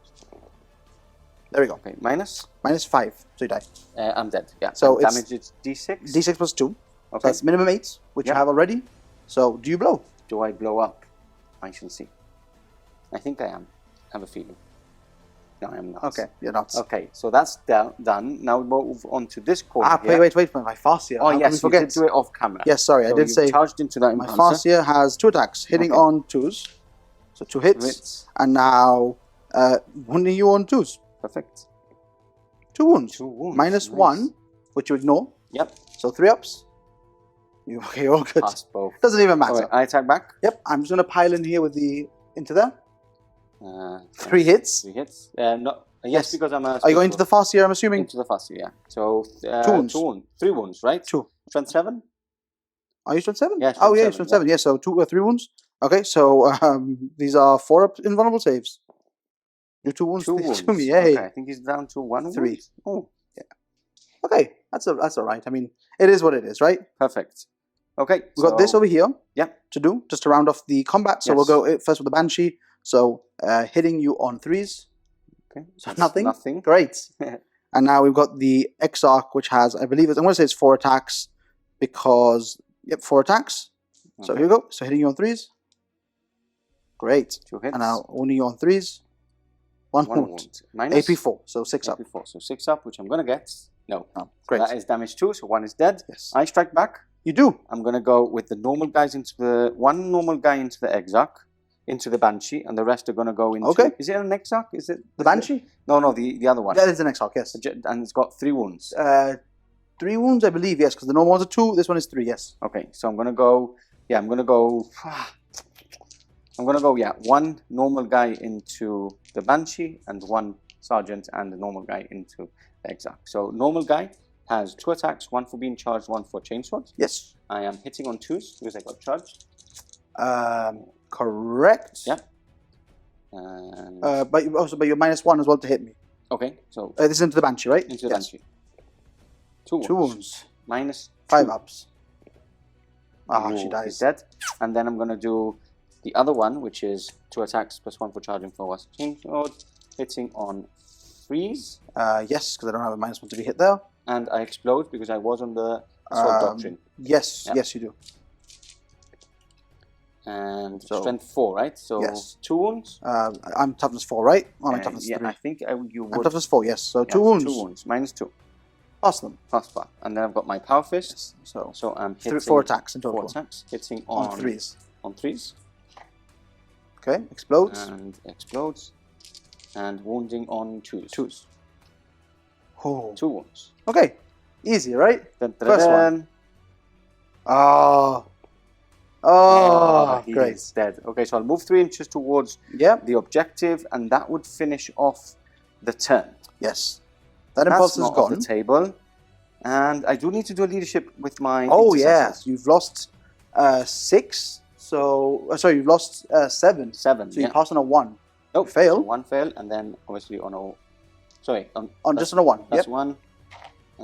There we go.
Okay, minus?
Minus 5, so you die.
I'm dead, yeah.
So
and damage is D6?
D6 plus 2.
Okay.
So that's minimum 8, which you have already. So, do you blow?
Do I blow up? I shall see. I think I am. I have a feeling. No, I am not.
Okay, you're not.
Okay, so that's done. Now we move on to this corner here.
Wait, my Farseer.
Oh, yes, you did do it off camera.
Yes, sorry,
so
I did say
charged into that
my Farseer has 2 attacks, hitting on 2s. So 2 hits. And now wounding you on 2s.
Perfect.
2 wounds.
2 wounds.
Minus 1, which you ignore.
Yep.
So 3 ups. Okay, you're all good.
Pass both.
Doesn't even matter.
Right, I attack back.
Yep, I'm just going to pile in here with the into there. 3 hits.
3 hits. No. Yes, because I'm a...
Are you going to the Farseer, I'm assuming?
Into the Farseer, yeah. So
2 wounds.
3 wounds, right?
2.
Strength 7?
Are you strength 7?
Yeah,
oh, yeah, strength 7. Yeah, so 2 or 3 wounds. Okay, so these are 4 up invulnerable saves. Do 2 wounds.
2 wounds.
To me, yay.
Okay, I think he's down to 1
3.
wound. Oh,
yeah. Okay, that's all right. I mean, it is what it is, right?
Perfect. Okay,
we've got this over here.
Yeah.
To do just to round off the combat. So we'll go first with the Banshee. So hitting you on 3s.
Okay.
So nothing.
Nothing.
Great. And now we've got the Exarch, which has, I believe, I'm going to say it's 4 attacks because 4 attacks. Okay. So here we go. So hitting you on 3s. Great.
2 hits.
And now wounding you on 3s. 1 wound.
Minus
AP 4. So 6 up.
AP 4. So 6 up, which I'm going to get. No.
Oh, great.
So that is damage 2. So 1 is dead.
Yes.
I strike back.
You do.
I'm going to go with the normal guys into the... 1 normal guy into the Exarch. Into the Banshee, and the rest are going to go into...
Okay.
Is it an Exarch? Is it...
The Banshee?
No, the other one.
That is an Exarch, yes.
And it's got 3 wounds.
3 wounds, I believe, yes, because the normal ones are 2, this one is 3, yes.
Okay, so I'm going to go... Yeah, I'm going to go... 1 normal guy into the Banshee, and 1 Sergeant, and a normal guy into the Exarch. So, normal guy has 2 attacks, 1 for being charged, 1 for chainsword.
Yes.
I am hitting on 2s, because I got charged.
Correct.
Yeah.
But you're minus 1 as well to hit me.
Okay, so...
this is into the Banshee, right?
Into the Banshee. 2 wounds.
2 wounds.
Minus
5 ups.
She
She dies.
She's dead. And then I'm going to do the other one, which is 2 attacks plus 1 for charging for us. Chainsword, hitting on 3s.
Yes, because I don't have a minus 1 to be hit there.
And I explode because I was on the Sword Doctrine.
Yes, yes you do.
And strength 4, right? So 2 wounds.
I'm toughness 4, right? Oh, I'm toughness 3.
I think you would.
I'm toughness 4, yes. So 2 wounds.
2 wounds, minus 2.
Pass them.
Pass back. And then I've got my power fists.
So
So I'm hitting
4 attacks in total.
4 attacks. Hitting
On threes.
On threes.
Okay, explodes.
And explodes. And wounding on twos.
Twos. Oh.
2 wounds.
Okay, easy, right?
Dun, dun,
First
dun.
one. Oh, great.
He's dead. Okay, so I'll move 3 inches towards
Yep.
the objective, and that would finish off the turn.
Yes. That impulse
That's
is
not off
gone.
the table. And I do need to do a leadership with my
Oh yeah,
intercessors.
you've lost 6. So sorry, you've lost 7.
7.
So you
yeah.
pass on a 1.
Nope.
fail.
So 1 fail, and then obviously on a... Sorry.
Just on a 1.
That's
Yep.
1. and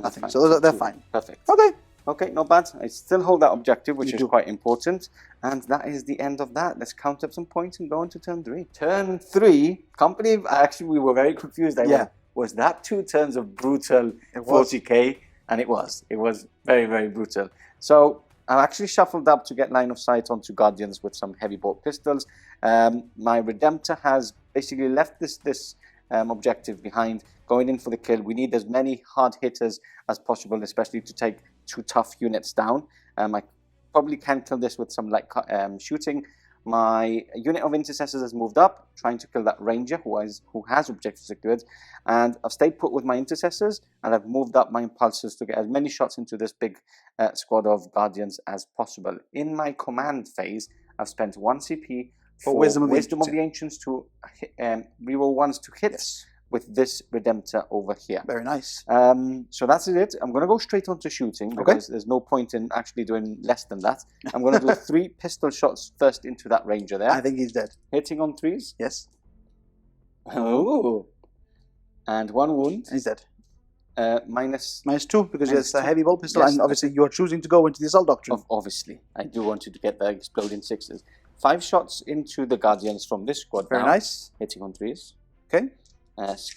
that's
Nothing.
fine.
So they're
2.
fine.
Perfect.
Okay.
Okay, not bad. I still hold that objective, which
You
is
do.
quite important. And that is the end of that. Let's count up some points and go into turn 3. Turn 3, can't believe, actually we were very confused.
Yeah.
Was that 2 turns of brutal
It was.
40k? And it was. It was very, very brutal. So I've actually shuffled up to get line of sight onto Guardians with some heavy bolt pistols. My Redemptor has basically left this objective behind, going in for the kill. We need as many hard hitters as possible, especially to take 2 tough units down. I probably can kill this with some light shooting. My unit of intercessors has moved up, trying to kill that ranger who has objective secured. And I've stayed put with my intercessors, and I've moved up my impulsors to get as many shots into this big squad of guardians as possible. In my command phase, I've spent 1 CP for Wisdom of the Ancients to reroll 1s to hit.
Yes.
With this Redemptor over here.
Very nice.
So that's it. I'm going to go straight on to shooting because there's no point in actually doing less than that. I'm going to do 3 pistol shots first into that ranger there.
I think he's dead.
Hitting on 3s.
Yes.
Oh. And 1 wound.
He's dead.
Minus
-2 because
minus
it's a
2.
heavy bolt pistol,
Yes,
and obviously you are choosing to go into the assault doctrine.
Obviously, I do want you to get the exploding 6s. 5 shots into the guardians from this squad.
Very
now.
nice.
Hitting on 3s.
Okay.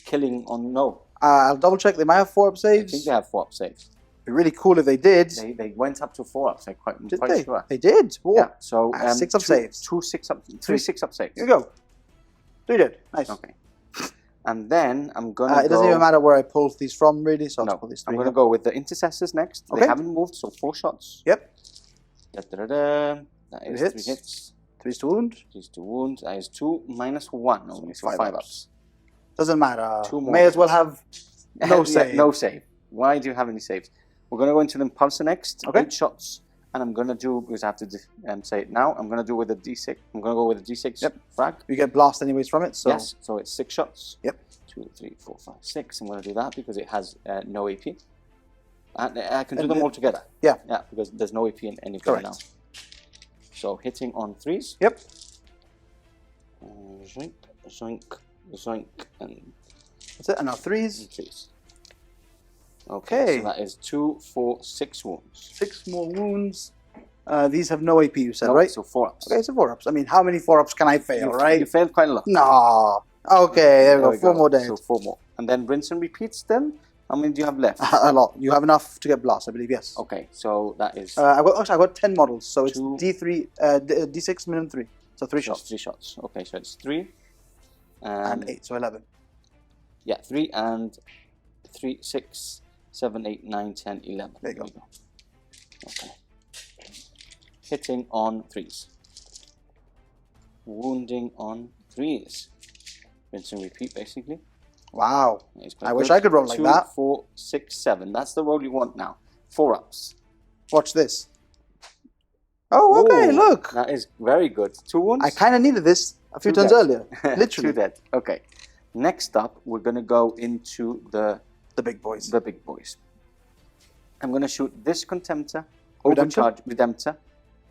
Killing on no.
I'll double check. They might have 4-up
I
saves.
think they have 4-up saves.
It'd be really cool if they did.
They went up to 4-ups. I'm
Did
quite
they?
sure.
They did. Whoa.
Yeah. So
6-up saves.
3 6-up saves.
Here you go. 3 dead. Nice.
Okay. And then I'm gonna.
It doesn't even matter where I pull these from, really. So I'll just pull these 3.
I'm gonna go with the intercessors next.
Okay.
They haven't moved, so 4 shots.
Yep.
Da-da-da-da. That is 3 hits.
3's to wound.
3's to wound. That is 2 minus 1 only, so 5 ups.
Doesn't matter.
2 more.
May as well have no save.
No save. Why do you have any saves? We're gonna go into the impulsor next.
Okay.
8 shots. And I'm gonna do, because I have to say it now, I'm gonna do with a D6. I'm gonna go with a D6 frag.
You get blast anyways from it. So.
Yes, so it's 6 shots.
Yep.
2, 3, 4, 5, 6. I'm going to do that because it has no AP. And I can do them all together.
Yeah.
Yeah, because there's no AP in any now. So hitting on 3s.
Yep.
Zoink, zoink, zoink, and
that's it. And now 3s.
3s. Okay. So
Okay.
that is 2, 4, 6 wounds.
6 more wounds. These have no AP, you said,
Nope,
right?
So 4-ups.
Okay, so 4-ups. I mean, how many 4-ups can I fail, right?
You failed quite a lot.
No. Okay, there we go. 4 more dead.
So 4 more. And then rinse and repeats then? How many do you have left?
A lot. You have enough to get blast, I believe, yes.
Okay, so that is
I've got 10 models, so it's
2,
D3, D6 minimum 3. So 3 shots.
3 shots. Okay, so it's 3.
And 8, so 11.
Yeah, 3 and 3, 6, 7, 8, 9, 10, 11.
There you go.
Okay. Hitting on 3s. Wounding on 3s. Rinse and repeat, basically.
Wow. I wish
good.
I could roll like
2,
that.
4, 6, 7. That's the roll you want now. 4-ups.
Watch this. Oh, okay,
Ooh,
look.
That is very good. 2 wounds.
I kind of needed this a few
2
turns
dead.
earlier. Literally.
2 dead. Okay. Next up, we're going to go into the
big boys.
The big boys. I'm going to shoot this Contemptor, Redemptor,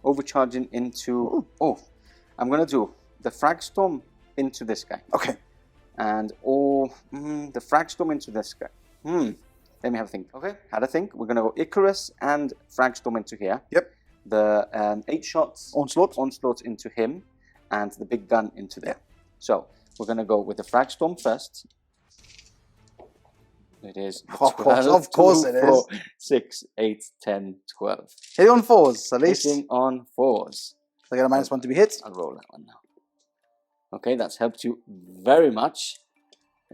overcharging into... Oh, I'm going to do the Fragstorm into this guy.
Okay.
And the Fragstorm into this guy. Let me have a think. Okay, had a think. We're going to go Icarus and Fragstorm into here.
Yep.
The 8 shots.
Onslaught
into him. And the big gun into there.
Yeah.
So, we're going to go with the Fragstorm first. It is.
Of course
2,
it
4,
is.
6, 8, 10, 12.
Hit on 4s, at least.
Hitting on 4s.
I get a -1 to be hit.
I'll roll that one now. Okay, that's helped you very much.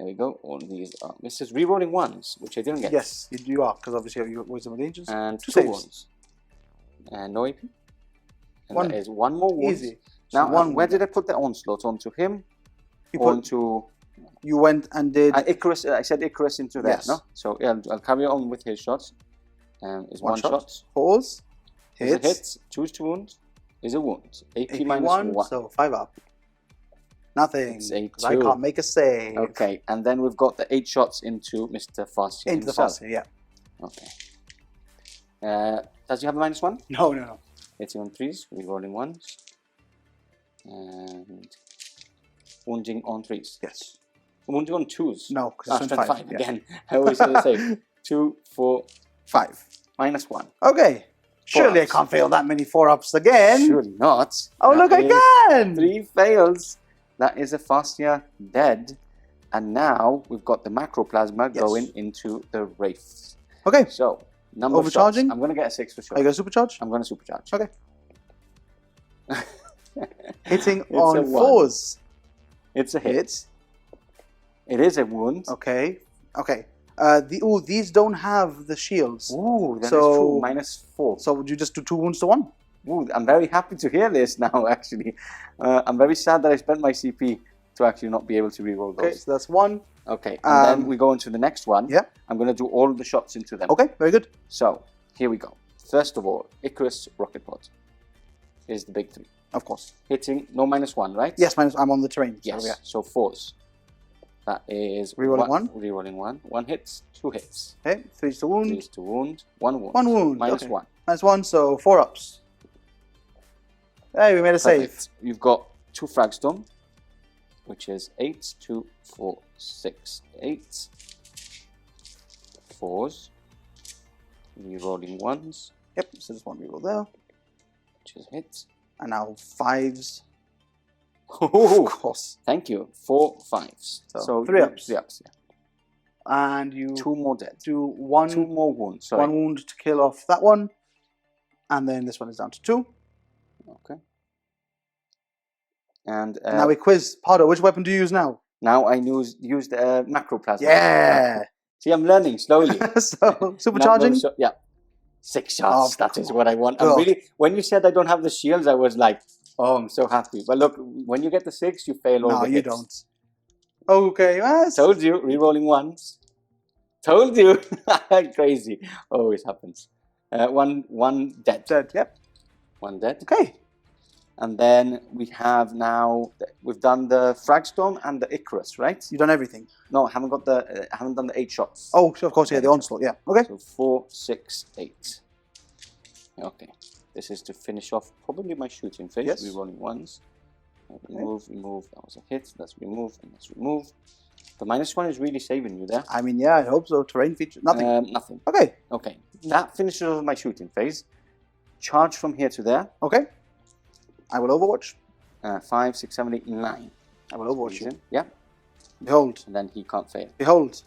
There we go. All these are misses. Rerolling ones, which I didn't get.
Yes, you are, because obviously you have Wisdom of the Ancients.
And
Two
two
saves.
wounds. And no AP. And
One.
there is one more wound.
Easy.
Now,
So one
where
wound
did I put the onslaught? Onto him?
You
Or
put-
onto...
You went and did...
Icarus, I said Icarus into there,
Yes.
no? So yeah, I'll carry on with his shots. Is one shot.
Pause.
Is a
Hits.
hit. Choose to wound. Is a wound. AP minus
one,
1.
so 5 up. Nothing.
It's a
'cause I
2.
can't make a save.
Okay, and then we've got the 8 shots into Mr. Farseer
Into the
himself.
Farseer, yeah.
Okay. Does he have a minus 1?
No.
Hitting on 3s, rerolling 1s. And wounding on 3s.
Yes.
Wounding on 2s.
No, because it's
strength
5.
5
yeah.
again. I always say the same. 2, 4,
5.
minus 1.
Okay. Surely I
ups.
can't fail that many 4-ups again.
Surely not.
Oh,
That
look, I
is
can!
3 fails. That is a Farseer dead. And now we've got the macroplasma
Yes.
going into the wraiths.
Okay.
So, number of
Overcharging?
shots. I'm going to get a 6 for sure.
Are you going to supercharge?
I'm going to supercharge.
Okay. Hitting
It's a
on
1.
4s.
It's a hit.
Hits.
It is a wound.
Okay. These don't have the shields.
Ooh, that is
So-
true. Minus 4.
So would you just do 2 wounds to 1?
Ooh, I'm very happy to hear this now, actually. I'm very sad that I spent my CP to actually not be able to reroll
Okay,
those.
so that's 1.
Okay, and then
Um,
we go into the next one.
yeah.
I'm going to do all of the shots into them.
Okay, very good.
So, here we go. First of all, Icarus Rocket Pod is the big 3.
Of course.
Hitting, no minus 1, right?
Yes, I'm on the terrain.
Yes,
So, yeah.
so 4s. That is...
Rerolling 1?
Rerolling 1. 1 hits, 2 hits.
Okay, 3 to wound.
3 to wound, 1 wound.
1 wound.
Minus
okay.
1.
Minus 1, so 4-ups. Hey, we made a save.
Perfect. You've got 2 Fragstone, which is 8, 2, 4, 6, 8. 4s. Rerolling 1s,
Yep, so just 1 reroll there.
which is hit.
And now 5s.
Oh,
Of course.
thank you. 4 5s.
So, 3 ups.
3 ups, yeah.
And you
2 more dead.
do 1,
2 more wounds. Sorry.
1 wound to kill off that one. And then this one is down to 2.
Okay. And
Now we quiz Pardo. Which weapon do you use now?
now I use the macroplasma.
Yeah.
See, I'm learning slowly.
So,
Number
supercharging?
of yeah. 6 shots.
Of
That is what I want.
course.
I'm really. When you said I don't have the shields, I was like, oh, I'm so happy. But look, when you get the 6, you fail all
No,
the
you
hits.
don't. Okay, well,
Told you, rerolling 1s. Told you. Crazy. Always happens. One dead.
dead. Yep.
1 dead.
Okay.
And then we have now, we've done the Fragstorm and the Icarus, right?
You've done everything.
No, I haven't got the, I haven't done the 8 shots.
Oh, so of course, yeah, the onslaught. Yeah. Okay.
So 4, 6, 8. Okay. This is to finish off probably my shooting phase.
Yes.
Rerolling 1s. Remove, remove. That was a hit. That's remove, and that's remove. The minus 1 is really saving you there.
I mean, yeah, I hope so. Terrain feature. Nothing.
Nothing.
Okay.
Okay. That finishes off my shooting phase. Charge from here to there.
Okay. I will overwatch.
5, 6, 7, 8, 9.
I will overwatch you.
Reason. Yeah.
Behold.
And then he can't fail.
Behold.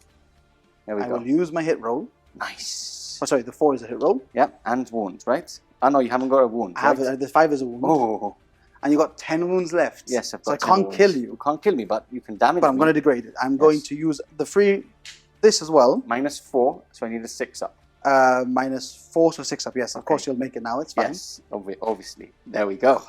There we
I
go.
will use my hit roll.
Nice.
Oh, sorry, the 4 is a hit roll.
Yeah, and wound, right? Oh no, you haven't got a wound.
I have
right?
the 5 is a wound.
Oh,
And you got 10 wounds left.
yes, I've got
So I
10
can't
wounds.
kill you.
You can't kill me, but you can damage
But I'm
me.
going to degrade it. I'm going
Yes.
to use the free, this as well.
Minus 4, so I need a 6 up.
Minus 4, so 6 up. Yes, of
Okay.
course you'll make it now. It's fine.
Yes, obviously. There we go.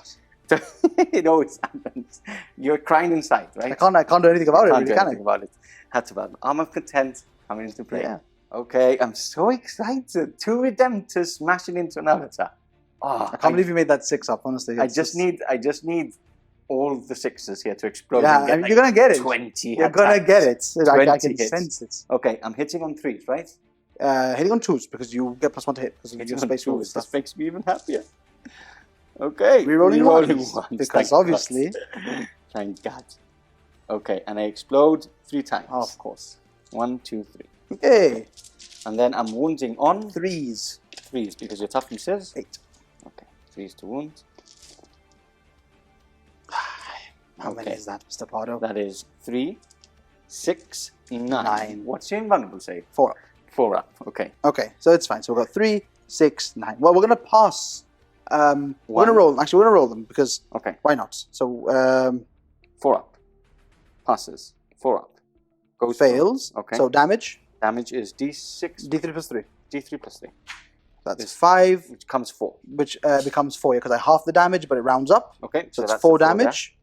It always happens. You're crying inside, right?
I can't do anything about it,
Can't
really,
do
can
anything about it. Had to bad. Arm of Content coming into play.
Yeah.
Okay, I'm so excited. 2 Redemptors smashing into an avatar. Oh,
I can't believe you made that 6 up, honestly.
I
It's
just need all the 6s here to explode.
Yeah,
and get,
I mean,
like,
you're going to get it.
20
You're going to
attacks.
get it. I
20
can
hits.
sense it.
Okay, I'm hitting on 3s, right?
Hitting on 2s because you get +1 to hit because of
Hitting
your
on
space roll
2s.
stuff.
This makes me even happier. Okay.
Rerolling ones,
ones.
because
thank
obviously-
God. Thank God. Okay, and I explode 3 times.
Oh, of course.
1, 2, 3.
Okay.
And then I'm wounding on
3s.
3s because your toughness says
8.
Okay, 3s to wound.
How many
Okay.
is that, Mr. Pardo?
That is 3, 6, 9.
9.
What's your invulnerable save?
4 up.
4 up. Okay.
Okay, so it's fine. So we've got 3, 6, 9. Well, we're going to pass. We're going to
One.
roll. Actually, we're going to roll them because
Okay.
why not? So,
4 up. Passes. 4 up. Goes
fails.
Okay.
So damage.
Damage is D6.
D3 plus 3.
D3 plus 3.
That's 5.
Which comes 4.
Which becomes 4, because I half the damage, but it rounds up.
Okay.
So
that's
it's 4
the
damage.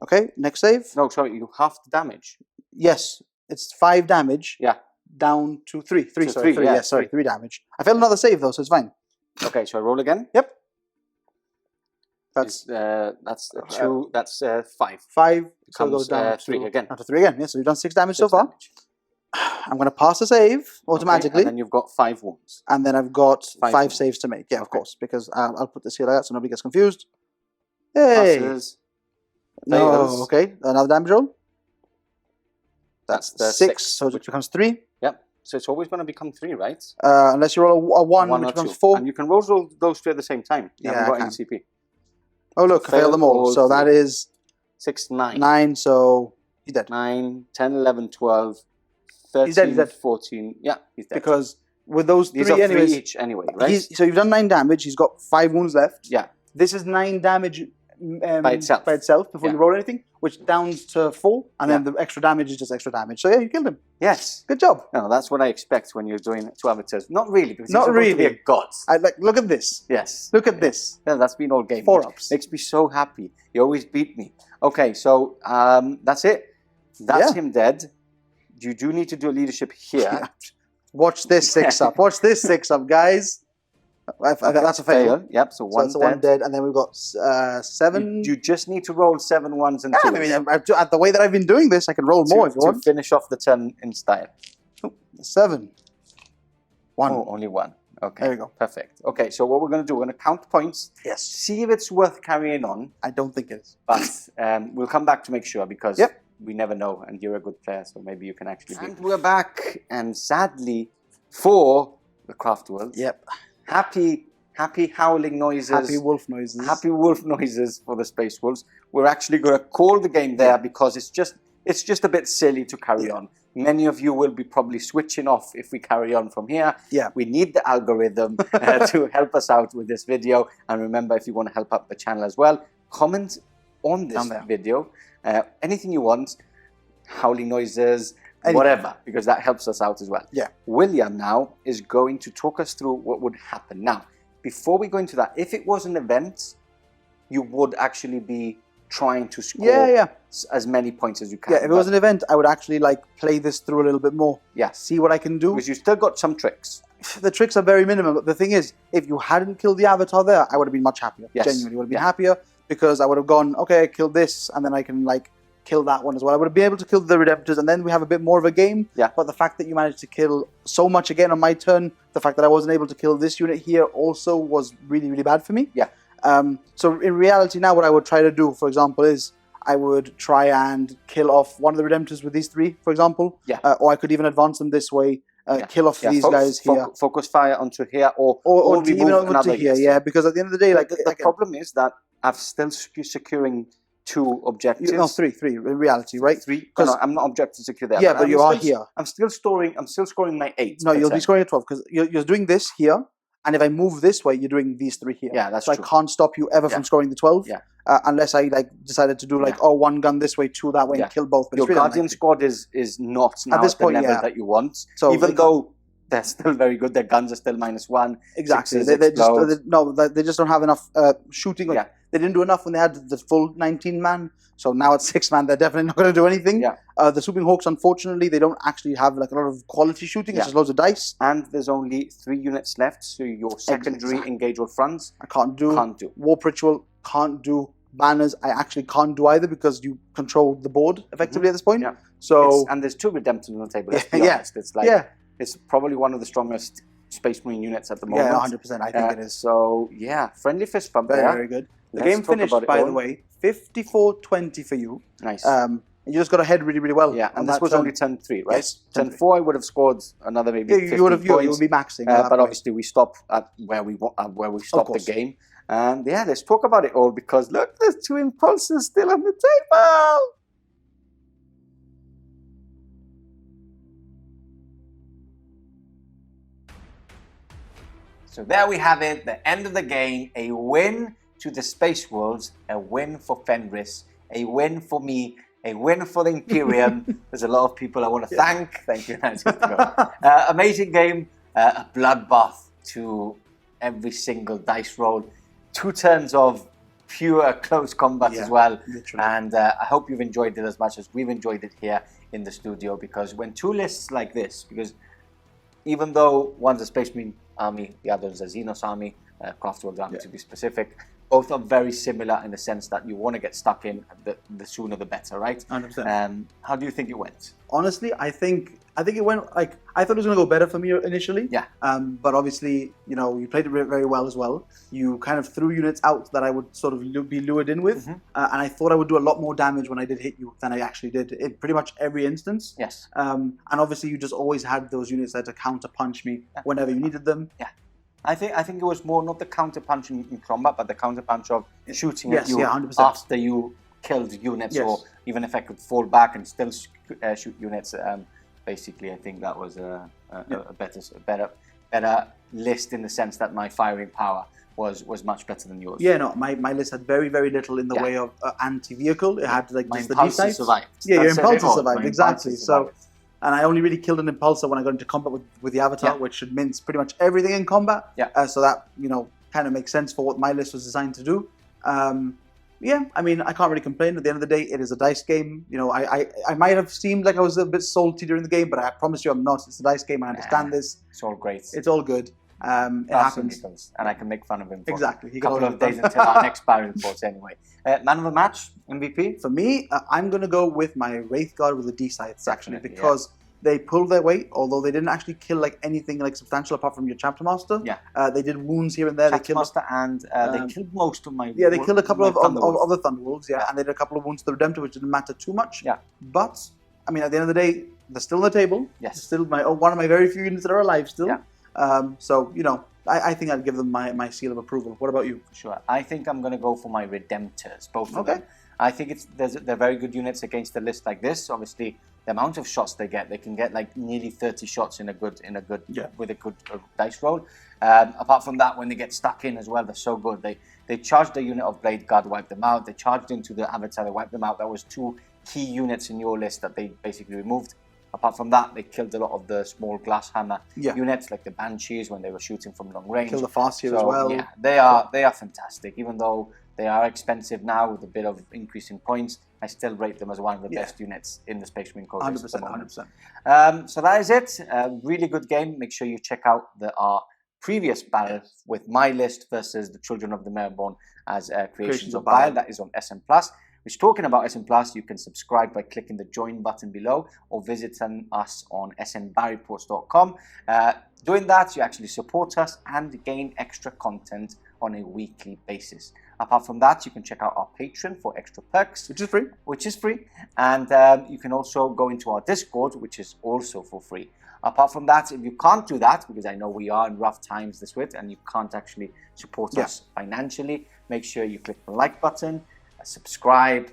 Okay, next save.
No, sorry, you half the damage.
Yes, it's 5 damage.
Yeah.
Down to 3. 3,
To
sorry.
3,
3,
yeah,
yes, sorry,
3.
3 damage. I failed another save, though, so it's fine.
Okay, so I roll again.
Yep. That's
That's 2. That's 5.
5. So it
Comes,
goes down
3 again.
Down to 3 again. Yeah, so you've done 6 damage
6
so far.
damage.
I'm going to pass the save automatically.
Okay, and then you've got 5 wounds.
And then I've got 5
wounds.
saves to make. Yeah, of
Okay.
course, because I'll put this here like that so nobody gets confused. Hey!
Passes.
No,
fails.
okay. Another damage roll.
That's the
6,
6,
so it becomes 3.
Yep. So it's always going to become 3, right?
Unless you roll a 1,
One
which
or
becomes
2.
4.
And you can roll those 2 at the same time. You
Yeah,
haven't
I
got any CP.
Oh, look, I failed them all. So that is
6, 9.
9, so he's dead.
9, 10, 11, 12, 13,
He's dead, he's dead.
14. Yeah, he's dead.
Because with those 3
these are
anyways,
3 each anyway, right?
so you've done 9 damage, he's got 5 wounds left.
Yeah.
This is 9 damage
By itself.
before
Yeah.
you roll anything, which downs to 4, and then
Yeah.
the extra damage is just extra damage. So yeah, you killed him.
Yes.
Good job.
No, that's what I expect when you're doing 2 avatars. Not really, because
Not
he's supposed to be
really.
a god.
Look at this.
Yes.
Look at this.
Yeah, that's been all game.
4
which
ups.
Makes me so happy. You always beat me. Okay, so that's it. That's
Yeah.
him dead. You do need to do a leadership here.
Yeah. Watch this 6 up. Watch this 6 up, guys. That's a fail.
Yep, so
So
one
that's
dead.
1 dead, and then we've got 7.
You just need to roll 7 ones and 2s.
I mean, the way that I've been doing this, I can roll more if you
to
want.
finish off the turn in style.
7. 1.
Oh, only 1. Okay.
There we go.
Perfect. Okay, so what we're going to do, we're going to count points,
Yes.
see if it's worth carrying on,
I don't think it is.
but we'll come back to make sure because
Yep.
we never know, and you're a good player, so maybe you can actually beat. And we're back, and sadly, for the Craftworlds,
Yep.
happy howling noises,
Happy wolf noises.
happy wolf noises for the Space Wolves. We're actually going to call the game there because it's just a bit silly to carry on. Many of you will be probably switching off if we carry on from here.
Yeah.
We need the algorithm to help us out with this video. And remember, if you want to help out the channel as well, comment on this video. Anything you want, howling noises, whatever, because that helps us out as well.
Yeah.
William now is going to talk us through what would happen. Now, before we go into that, if it was an event, you would actually be trying to score as many points as you can.
Yeah, if it was an event, I would actually play this through a little bit more.
Yeah.
See what I can do.
Because you still got some tricks.
The tricks are very minimum, but the thing is, if you hadn't killed the avatar there, I would have been much happier.
Yes.
Genuinely would have been happier, because I would have gone, okay, I killed this, and then I can kill that one as well. I would have been able to kill the Redemptors, and then we have a bit more of a game.
Yeah.
But the fact that you managed to kill so much again on my turn, the fact that I wasn't able to kill this unit here also was really, really bad for me.
Yeah.
So in reality now, what I would try to do, for example, is I would try and kill off one of the Redemptors with these 3, for example.
Yeah.
Or I could even advance them this way, kill off these guys here.
Focus fire onto here, or
even
remove
over to here, yeah, because at the end of the day,
the problem is that I'm still securing 2 objectives.
No, 3 in reality, right?
3. No, I'm not objective secure there.
Yeah, but you are here.
I'm still scoring my 8.
No, you'll be scoring a 12 because you're doing this here, and if I move this way, you're doing these 3 here.
Yeah, that's
so
true.
I can't stop you ever from scoring the 12.
Yeah.
Unless I decided to do 1 gun this way, 2 that way, and kill both. But
your
it's really
Guardian squad is not now at
this point,
the level that you want.
So
even though they're still very good, their guns are still -1.
Exactly.
6s
They just don't have enough shooting. They didn't do enough when they had the full 19 man. So now at 6 man, they're definitely not going to do anything.
Yeah.
The Swooping Hawks, unfortunately, they don't actually have a lot of quality shooting. It's just loads of dice.
And there's only 3 units left, so your secondary engage or fronts
I can't do.
Can't do.
Warp Ritual, can't do. Banners, I actually can't do either because you control the board effectively at this point.
Yeah.
So
and there's 2 Redemptors on the table. Let's be
Yeah.
honest. It's it's probably one of the strongest Space Marine units at the moment.
yeah, 100%. I think it is.
So yeah, friendly fist bump
Very,
there.
very good. The
Let's
game
talk
finished,
about it
by
all.
the way, 54-20 for you.
Nice.
You just got ahead really, really well.
Yeah, and
on
this
that
was
turn.
only turn 3, right?
Yes,
turn 4, I would have scored another maybe 50
you would have. You
points.
would be maxing. at that
But
point.
obviously, we stop at where we stopped the
course.
game. And yeah, let's talk about it all because look, there's 2 impulses still on the table. So there we have it, the end of the game. A win to the Space Worlds, a win for Fenris, a win for me, a win for the Imperium. There's a lot of people I want to thank. Thank you. Amazing game, a bloodbath to every single dice roll. 2 turns of pure close combat as well.
Literally.
And I hope you've enjoyed it as much as we've enjoyed it here in the studio, because when 2 lists like this, because even though one's a Space Marine army, the other is a Xenos army, Craftworlds army to be specific, both are very similar in the sense that you want to get stuck in, the sooner the better, right?
100%.
How do you think it went?
Honestly, I think it went like I thought it was going to go better for me initially.
Yeah.
But obviously, you played it very well as well. You kind of threw units out that I would sort of be lured in with, and I thought I would do a lot more damage when I did hit you than I actually did in pretty much every instance.
Yes.
And obviously, you just always had those units there to counter punch me whenever you needed them.
Yeah. I think it was more not the counter punch in combat, but the counter punch of shooting at you
100%.
after you killed units, or even if I could fall back and still shoot units. Basically, I think that was a better list in the sense that my firing power was much better than yours.
Yeah, no, my list had very little in the way of anti-vehicle. It had like
my
just the
impulses survived.
Yeah, your impulses survived,
My
exactly.
impulses
So.
survived.
And I only really killed an impulsor when I got into combat with the Avatar, which should mince pretty much everything in combat.
Yeah.
So that, kind of makes sense for what my list was designed to do. Yeah, I mean, I can't really complain. At the end of the day, it is a dice game. I might have seemed like I was a bit salty during the game, but I promise you I'm not. It's a dice game. I understand this.
It's all great.
It's all good. It happens.
And I can make fun of him for
exactly.
a couple of days until our next Barry reports anyway. Man of the match, MVP?
For me, I'm going to go with my Wraith Guard with the D-Scythes, actually, because they pulled their weight, although they didn't actually kill like anything like substantial apart from your Chapter Master.
Yeah.
They did wounds here and there.
Chapter Master, and they killed most of my...
Yeah, they killed a couple of other Thunderwolves,
yeah,
and they did a couple of wounds to the Redemptor, which didn't matter too much.
Yeah.
But, I mean, at the end of the day, they're still on the table.
Yes.
They're still one of my very few units that are alive still.
Yeah.
So, I think I'd give them my seal of approval. What about you?
Sure. I think I'm going to go for my Redemptors, both of them. I think they're very good units against a list like this. Obviously, the amount of shots they can get like nearly 30 shots with a good dice roll. Apart from that, when they get stuck in as well, they're so good. They charged the unit of Blade Guard, wiped them out. They charged into the Avatar, they wiped them out. That was 2 key units in your list that they basically removed. Apart from that, they killed a lot of the small glass hammer units, like the Banshees when they were shooting from long range.
Kill the Farseer as well.
Yeah, they are fantastic. Even though they are expensive now with a bit of increase in points, I still rate them as one of the best units in the Space Marine Corps.
100%.
So that is it. Really good game. Make sure you check out our previous battle with my list versus the Children of the Mareborn as Creations of Bile. That is on SM+. Which, talking about SM+, you can subscribe by clicking the join button below or visiting us on smbarreports.com. Doing that, you actually support us and gain extra content on a weekly basis. Apart from that, you can check out our Patreon for extra perks. Which is free. And you can also go into our Discord, which is also for free. Apart from that, if you can't do that, because I know we are in rough times this week and you can't actually support us financially, make sure you click the like button, subscribe,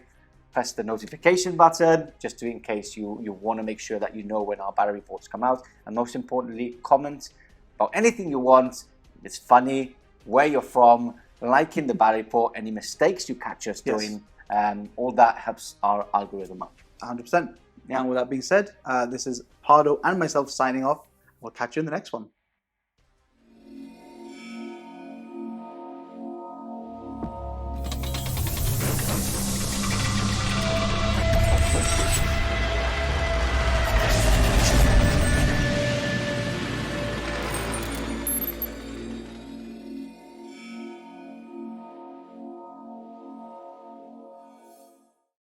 press the notification button, just in case you want to make sure that you know when our battle reports come out. And most importantly, comment about anything you want. If it's funny, where you're from, liking the battle report, any mistakes you catch us doing, all that helps our algorithm up.
100%. And with that being said, this is Pardo and myself signing off. We'll catch you in the next one.